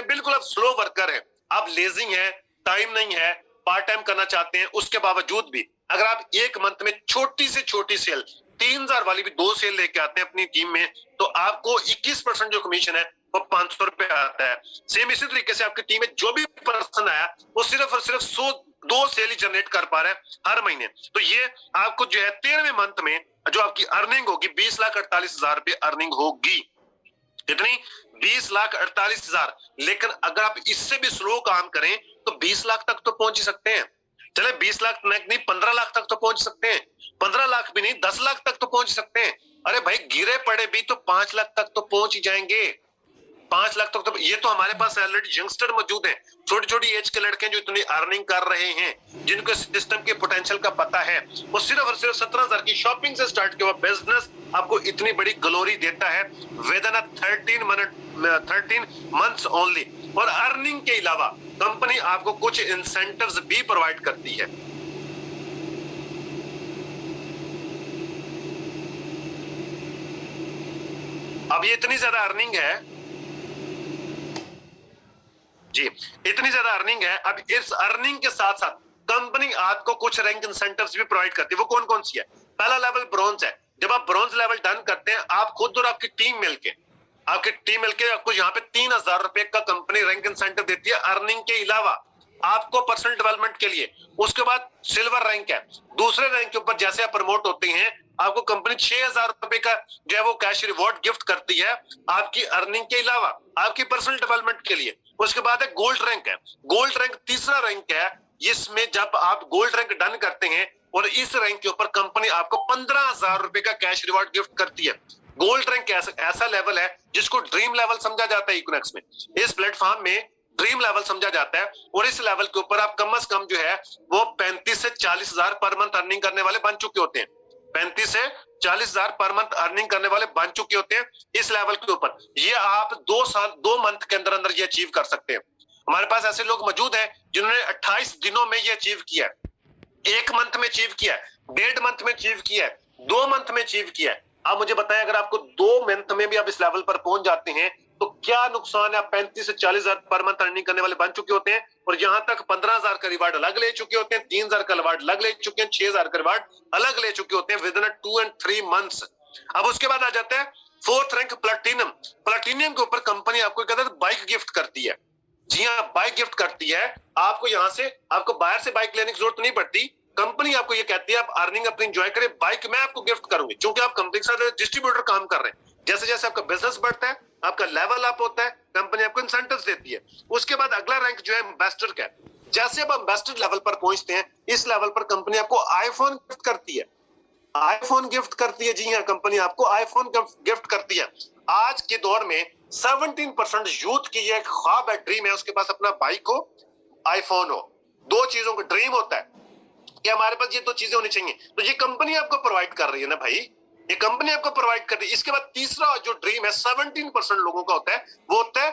बिल्कुल आप स्लो वर्कर है, आप लेजी हैं, टाइम नहीं है, पार्ट टाइम करना चाहते हैं, उसके बावजूद भी अगर आप एक मंथ में छोटी से छोटी सेल, 3000 वाली भी 2 सेल लेके आते हैं अपनी टीम में, तो आपको 21% जो कमीशन है वो 500 रुपए आता है। सेम इसी तरीके से आपकी टीम में जो भी पर्सन आया वो सिर्फ और सिर्फ 2 सेल ही जनरेट कर पा रहा है हर महीने। तो ये आपको जो है 13वें मंथ में जो आपकी अर्निंग होगी 20,48,000 रुपए अर्निंग होगी। कितनी? 20,48,000। लेकिन अगर आप इससे भी स्लो काम करें तो 20 लाख तक तो पहुंच ही सकते हैं। चले 20 लाख नहीं, 15 लाख तक तो पहुंच सकते हैं, 15 लाख भी नहीं, 10 लाख तक तो पहुंच सकते हैं। अरे भाई गिरे पड़े भी तो 5 लाख तक तो पहुंच ही जाएंगे, 5 लाख तक तो। ये तो हमारे पास ऑलरेडी यंगस्टर मौजूद हैं, छोटी छोटी एज के लड़के जो इतनी अर्निंग कर रहे हैं, जिनको सिस्टम के पोटेंशियल का पता है। वो सिर्फ और सिर्फ 17,000 की शॉपिंग से स्टार्ट किया हुआ बिजनेस आपको इतनी बड़ी ग्लोरी देता है विद इन 13 मंथ्स ओनली। और अर्निंग के अलावा कंपनी आपको कुछ इंसेंटिव्स भी प्रोवाइड करती है। अब ये इतनी ज्यादा अर्निंग है जी, इतनी ज्यादा अर्निंग है। अब इस अर्निंग के साथ साथ कंपनी आपको कुछ रैंक इंसेंटिव्स भी प्रोवाइड करती है। वो कौन कौन सी है? पहला लेवल ब्रॉन्ज है। जब आप ब्रॉन्ज लेवल डन करते हैं, आप खुद और आपकी टीम मिलके आपको यहाँ पे 3,000 रुपए का कंपनी रैंक इंसेंटिव देती है अर्निंग के अलावा, आपको पर्सनल डेवलपमेंट के लिए। उसके बाद सिल्वर रैंक है, दूसरे रैंक के ऊपर जैसे आप प्रमोट होते हैं, आपको कंपनी 6,000 रुपए का जो है वो कैश रिवॉर्ड गिफ्ट करती है आपकी अर्निंग के अलावा, आपकी पर्सनल डेवलपमेंट के लिए। उसके बाद है गोल्ड रैंक है। गोल्ड रैंक तीसरा रैंक है, इसमें जब आप गोल्ड रैंक डन करते हैं और इस रैंक के ऊपर कंपनी आपको 15,000 रुपए का कैश रिवॉर्ड गिफ्ट करती है। गोल्ड रैंक ऐसा लेवल है जिसको ड्रीम लेवल समझा जाता है इकोनॉमिक्स में। इस प्लेटफॉर्म में ड्रीम लेवल समझा जाता है, और इस लेवल के ऊपर आप कम से कम जो है वो 35 से 40 हजार पर मंथ अर्निंग करने वाले बन चुके होते हैं। 35 से 40 हजार पर मंथ अर्निंग करने वाले बन चुके होते हैं इस लेवल के ऊपर। ये आप 2 मंथ के अंदर अंदर ये अचीव कर सकते हैं। हमारे पास ऐसे लोग मौजूद हैं जिन्होंने 28 दिनों में ये अचीव किया है, 1 मंथ में अचीव किया है, 1.5 मंथ में अचीव किया है, 2 मंथ में अचीव किया है। आप मुझे बताएं, अगर आपको 2 मंथ में भी आप इस लेवल पर पहुंच जाते हैं तो क्या नुकसान है? आप 35 से 40 हजार पर मंथ अर्निंग करने वाले बन चुके होते हैं, और यहां तक 15 हजार का रिवार्ड अलग ले चुके होते हैं, 3 हजार का रिवार्ड अलग ले चुके हैं, 6 हजार का रिवार्ड अलग ले चुके होते हैं विद इन 2 and 3 मंथ्स। अब उसके बाद आ जाता है 4th रैंक प्लैटिनम। प्लैटिनम के ऊपर कंपनी आपको कहता है बाइक गिफ्ट करती है। जी हाँ, बाइक गिफ्ट करती है आपको। यहां से आपको बाहर से बाइक लेने की जरूरत नहीं पड़ती, कंपनी आपको ये कहती है आप अर्निंग अपनी एंजॉय करें, बाइक मैं आपको गिफ्ट करूंगी, क्योंकि आप कंपनी के साथ डिस्ट्रीब्यूटर काम कर रहे हैं। जैसे जैसे आपका बिजनेस बढ़ता है, आपका लेवल अप होता है, कंपनी आपको इंसेंटिव्स देती है। उसके बाद अगला रैंक जो है एम्बेसडर का है। जैसे आप एम्बेसडर लेवल पर पहुंचते हैं, इस लेवल पर कंपनी आपको आईफोन गिफ्ट करती है, आईफोन गिफ्ट करती है। जी हाँ, कंपनी आपको आईफोन गिफ्ट करती है। आज के दौर में 17% यूथ की ये ख्वाब है, ड्रीम है, उसके पास अपना बाइक हो, आईफोन हो। 2 चीजों का ड्रीम होता है कि हमारे पास ये 2 चीजें होनी चाहिए, तो ये कंपनी आपको प्रोवाइड कर रही है ना भाई, ये कंपनी आपको प्रोवाइड कर रही है। इसके बाद तीसरा जो ड्रीम है 17% लोगों का होता है, वो होता है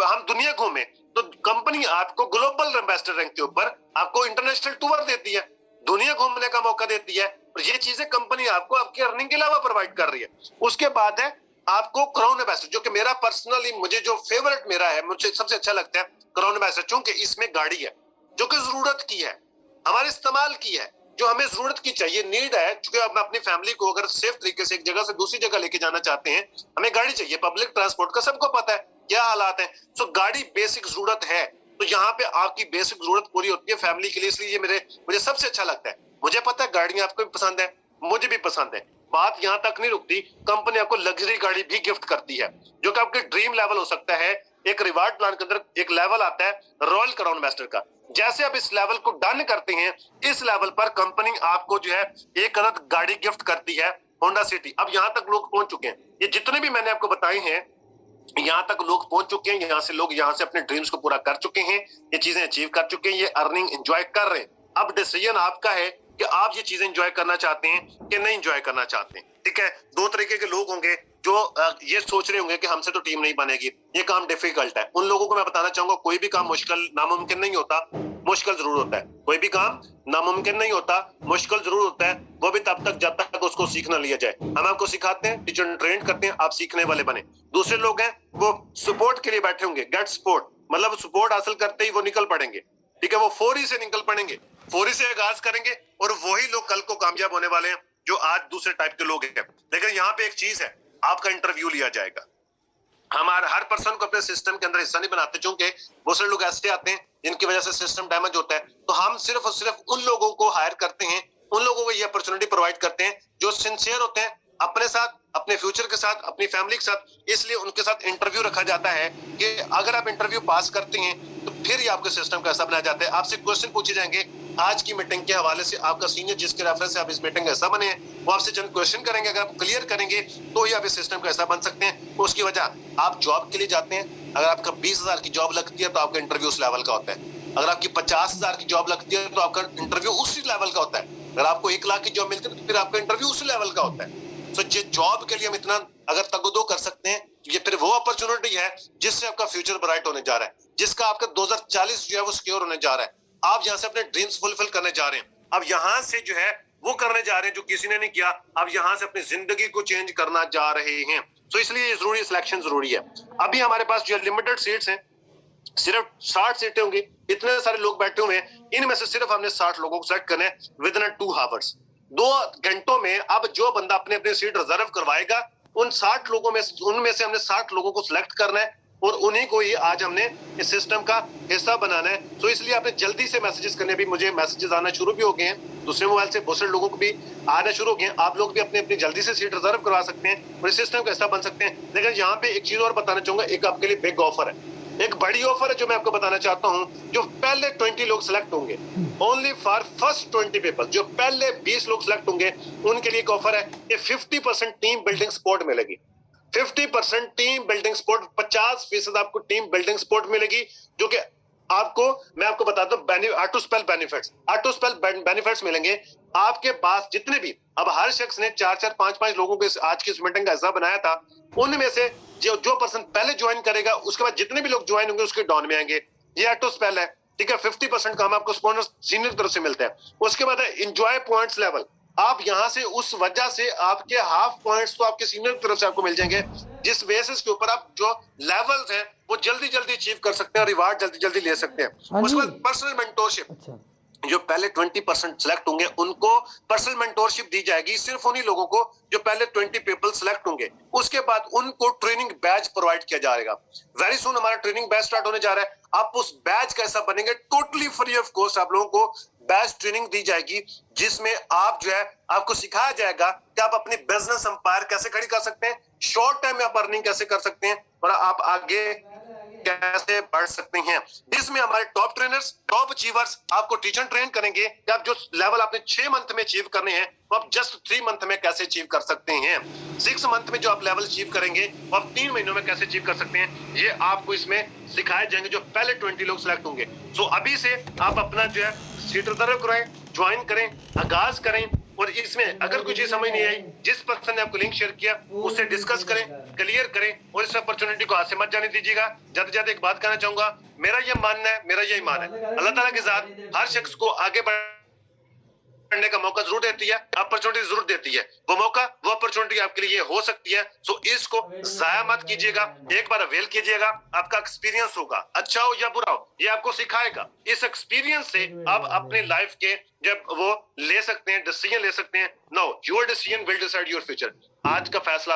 हम दुनिया घूमें। तो कंपनी आपको ग्लोबल एम्बेसडर रैंक के ऊपर आपको इंटरनेशनल टूर देती है, दुनिया घूमने का मौका देती है, और ये चीजें कंपनी आपको आपकी अर्निंग के अलावा प्रोवाइड कर रही है। उसके बाद है आपको क्राउन एम्बेसडर, जो कि मेरा पर्सनली मुझे जो फेवरेट मेरा है, मुझे सबसे अच्छा लगता है क्राउन एम्बेसडर, क्योंकि इसमें गाड़ी है जो कि जरूरत की है, हमारे इस्तेमाल की है, जो हमें जरूरत की चाहिए, नीड है। क्योंकि हम अपनी फैमिली को अगर सेफ तरीके से एक जगह से दूसरी जगह लेके जाना चाहते हैं, हमें गाड़ी चाहिए। पब्लिक ट्रांसपोर्ट का सबको पता है क्या हालात है, सो गाड़ी बेसिक जरूरत है। तो यहाँ पे आपकी बेसिक जरूरत पूरी होती है फैमिली के लिए, इसलिए ये मुझे सबसे अच्छा लगता है। मुझे पता है गाड़ियां आपको भी पसंद है, मुझे भी पसंद है। बात यहाँ तक नहीं रुकती, कंपनी आपको लग्जरी गाड़ी भी गिफ्ट करती है, जो कि आपके ड्रीम लेवल हो सकता है। एक रिवार्ड प्लान के अंदर एक लेवल आता है रॉयल क्राउन एम्बेसडर का। जैसे आप इस लेवल को डन करते हैं, इस लेवल पर कंपनी आपको जो है एक अदद गाड़ी गिफ्ट करती है, होंडा सिटी। अब यहाँ तक लोग पहुंच चुके हैं, ये जितने भी मैंने आपको बताए हैं, यहाँ तक लोग पहुंच चुके हैं। यहाँ से लोग यहाँ से अपने ड्रीम्स को पूरा कर चुके हैं, ये चीजें अचीव कर चुके हैं, ये अर्निंग एंजॉय कर रहे हैं। अब डिसीजन आपका है कि आप ये चीजें एंजॉय करना चाहते हैं कि नहीं एंजॉय करना चाहते हैं। ठीक है, 2 तरीके के लोग होंगे जो ये सोच रहे होंगे कि हमसे तो टीम नहीं बनेगी, ये काम डिफिकल्ट है। उन लोगों को मैं बताना चाहूंगा, कोई भी काम मुश्किल नामुमकिन नहीं होता, मुश्किल जरूर होता है। कोई भी काम नामुमकिन नहीं होता, मुश्किल जरूर होता है, वो भी तब तक जब तक उसको सीखना लिया जाए। हम आपको सिखाते हैं, टीचर ट्रेन करते हैं, आप सीखने वाले बने। दूसरे लोग हैं वो सपोर्ट के लिए बैठे होंगे, गेट सपोर्ट, मतलब सपोर्ट हासिल करते ही वो निकल पड़ेंगे। ठीक है, वो फौरी से निकल पड़ेंगे, फौरी से आगाज करेंगे, और वही लोग कल को कामयाब होने वाले हैं जो आज दूसरे टाइप के लोग हैं। लेकिन यहाँ पे एक चीज है, आपका इंटरव्यू लिया जाएगा। हमारे हर पर्सन को अपने सिस्टम के अंदर हिस्सा नहीं बनाते, क्योंकि बहुत सारे लोग ऐसे आते हैं जिनकी वजह से सिस्टम डैमेज होता है। तो हम सिर्फ और सिर्फ उन लोगों को हायर करते हैं, उन लोगों को ये अपॉर्चुनिटी प्रोवाइड करते हैं जो सिंसियर होते हैं अपने साथ, अपने फ्यूचर के साथ, अपनी फैमिली के साथ। इसलिए उनके साथ इंटरव्यू रखा जाता है कि अगर आप इंटरव्यू पास करते हैं तो फिर ही आपके सिस्टम का हिस्सा बनाया जाता है। आपसे क्वेश्चन पूछे जाएंगे आज की मीटिंग के हवाले से, आपका सीनियर जिसके रेफरेंस से आप इस मीटिंग का हिस्सा बने हैं, वो आपसे चंद क्वेश्चन करेंगे। अगर आप क्लियर करेंगे तो ही आप इस सिस्टम का हिस्सा बन सकते हैं। उसकी वजह, आप जॉब के लिए जाते हैं, अगर आपका 20,000 की जॉब लगती है तो आपका इंटरव्यू उस लेवल का होता है। अगर आपकी 50,000 की जॉब लगती है तो आपका इंटरव्यू उसी लेवल का होता है। अगर आपको 1 लाख की जॉब मिलती है तो फिर आपका इंटरव्यू उसी लेवल का होता है। तो जॉब के लिए हम इतना अगर तगदो कर सकते हैं, ये फिर वो अपॉर्चुनिटी है जिससे आपका फ्यूचर ब्राइट होने जा रहा है, जिसका आपका 2040 जो है वो सिक्योर होने जा रहा है। आप यहाँ से अपने ड्रीम्स फुलफिल करने जा रहे हैं। अब यहाँ से जो है वो करने जा रहे हैं जो किसी ने नहीं किया। अब यहाँ से अपनी जिंदगी को चेंज करना जा रहे हैं। तो इसलिए ये जरूरी, सिलेक्शन जरूरी है। अभी हमारे पास जो लिमिटेड सीट्स हैं, सिर्फ 60 सीटें होंगी। इतने सारे लोग बैठे हुए हैं, इनमें से सिर्फ हमने 60 लोगों को सेलेक्ट करने विद इन 2 आवर्स, 2 घंटों में। अब जो बंदा अपने अपने सीट रिजर्व करवाएगा, उन 60 लोगों में, उनमें से हमने 60 लोगों को सिलेक्ट करना है और उन्हीं को ही आज हमने इस सिस्टम का हिस्सा बनाना है। तो इसलिए आपने जल्दी से मैसेजेस करने, भी मुझे मैसेजेस आना शुरू भी हो गए हैं दूसरे मोबाइल से, बहुत सारे लोगों को भी आना शुरू हो गए हैं। आप लोग भी अपनी अपनी जल्दी से सीट रिजर्व करवा सकते हैं और इस सिस्टम का हिस्सा बन सकते हैं। लेकिन यहाँ पे एक चीज और बताना चाहूंगा, एक आपके लिए बिग ऑफर है, एक बड़ी ऑफर है जो मैं आपको बताना चाहता हूं। जो पहले 20 लोग सिलेक्ट होंगे, ओनली फॉर फर्स्ट 20 पीपल, जो पहले 20 लोग सिलेक्ट होंगे उनके लिए एक ऑफर है कि 50% टीम बिल्डिंग सपोर्ट मिलेगी। 50% टीम बिल्डिंग सपोर्ट, 50% आपको टीम बिल्डिंग सपोर्ट मिलेगी। जो कि आपको, मैं आपको बताता हूँ, ऑटो स्पेल बेनिफिट्स मिलेंगे आपके पास जितने भी। अब हर शख्स ने 4-4, 5-5 लोगों के आज की इस मीटिंग का हिस्सा बनाया था, उनमें से जो पर्सन पहले ज्वाइन करेगा उसके बाद जितने भी लोग ज्वाइन होंगे उसके डाउन में आएंगे। ये ऑटो स्पेल है, ठीक है। 50% का हम आपको स्पॉन्सर सीनियर की तरफ से मिलते हैं। उसके बाद है एंजॉय पॉइंट्स लेवल। आप यहां से उस वजह से आपके हाफ पॉइंट्स तो आपके सीनियर की तरफ से आपको मिल जाएंगे, जिस बेसिस के ऊपर आप जो लेवल्स हैं वो जल्दी जल्दी अचीव कर सकते हैं और रिवार्ड जल्दी जल्दी ले सकते हैं। उसके बाद पर्सनल मेंटोरशिप। अच्छा, जो पहले 20% सिलेक्ट होंगे उनको पर्सनल मेंटोरशिप दी जाएगी, सिर्फ उन्हीं लोगों को जो पहले 20 पीपल सिलेक्ट होंगे। उसके बाद उनको ट्रेनिंग बैच प्रोवाइड किया जाएगा। वेरी सुन हमारा ट्रेनिंग बैच स्टार्ट होने जा रहा है। आप उस बैच कैसा बनेंगे, टोटली फ्री ऑफ कॉस्ट आप लोगों को बैच ट्रेनिंग दी जाएगी, जिसमें आप जो है आपको सिखाया जाएगा कि आप अपनी बिजनेस एम्पायर कैसे खड़ी कर सकते हैं, शॉर्ट टाइम में आप अर्निंग कैसे कर सकते हैं और आप आगे कैसे बढ़ सकते हैं। इसमें हमारे टॉप ट्रेनर्स, टॉप अचीवर्स आपको टीचर ट्रेन करेंगे कि आप जो लेवल आपने 6 मंथ में अचीव करने हैं वो आप जस्ट 3 मंथ में कैसे अचीव कर सकते हैं। 6 मंथ में जो आप लेवल अचीव करेंगे वो आप 3 महीनों में कैसे अचीव कर सकते हैं, ये आपको इसमें सिखाए जाएंगे जो पहले 20 लोग सिलेक्ट होंगे। सो अभी से आप अपना जो है सीटर तरफ कराएं, ज्वाइन करें, आगाज करें। और इसमें अगर कोई चीज समझ नहीं आई, जिस पर्सन ने आपको लिंक शेयर किया उससे डिस्कस करें, क्लियर करें और इस अपॉर्चुनिटी को हाथ से मत जाने दीजिएगा। ज्यादा से ज्यादा एक बात कहना चाहूंगा, मेरा ये मानना है, मेरा ये ईमान है, अल्लाह ताला के साथ हर शख्स को आगे बढ़ने का मौका जरूर देती है, अपॉर्चुनिटी जरूर देती है। वो मौका, वो अपॉर्चुनिटी आपके लिए ये हो सकती है। सो इसको जाया मत कीजिएगा, एक बार अवेल कीजिएगा। आपका एक्सपीरियंस होगा, अच्छा हो या बुरा हो, ये आपको सिखाएगा। इस एक्सपीरियंस से आप अपने लाइफ के जब वो ले सकते हैं, डिसीजन ले सकते हैं। Now your decision will decide your future. आज का फैसला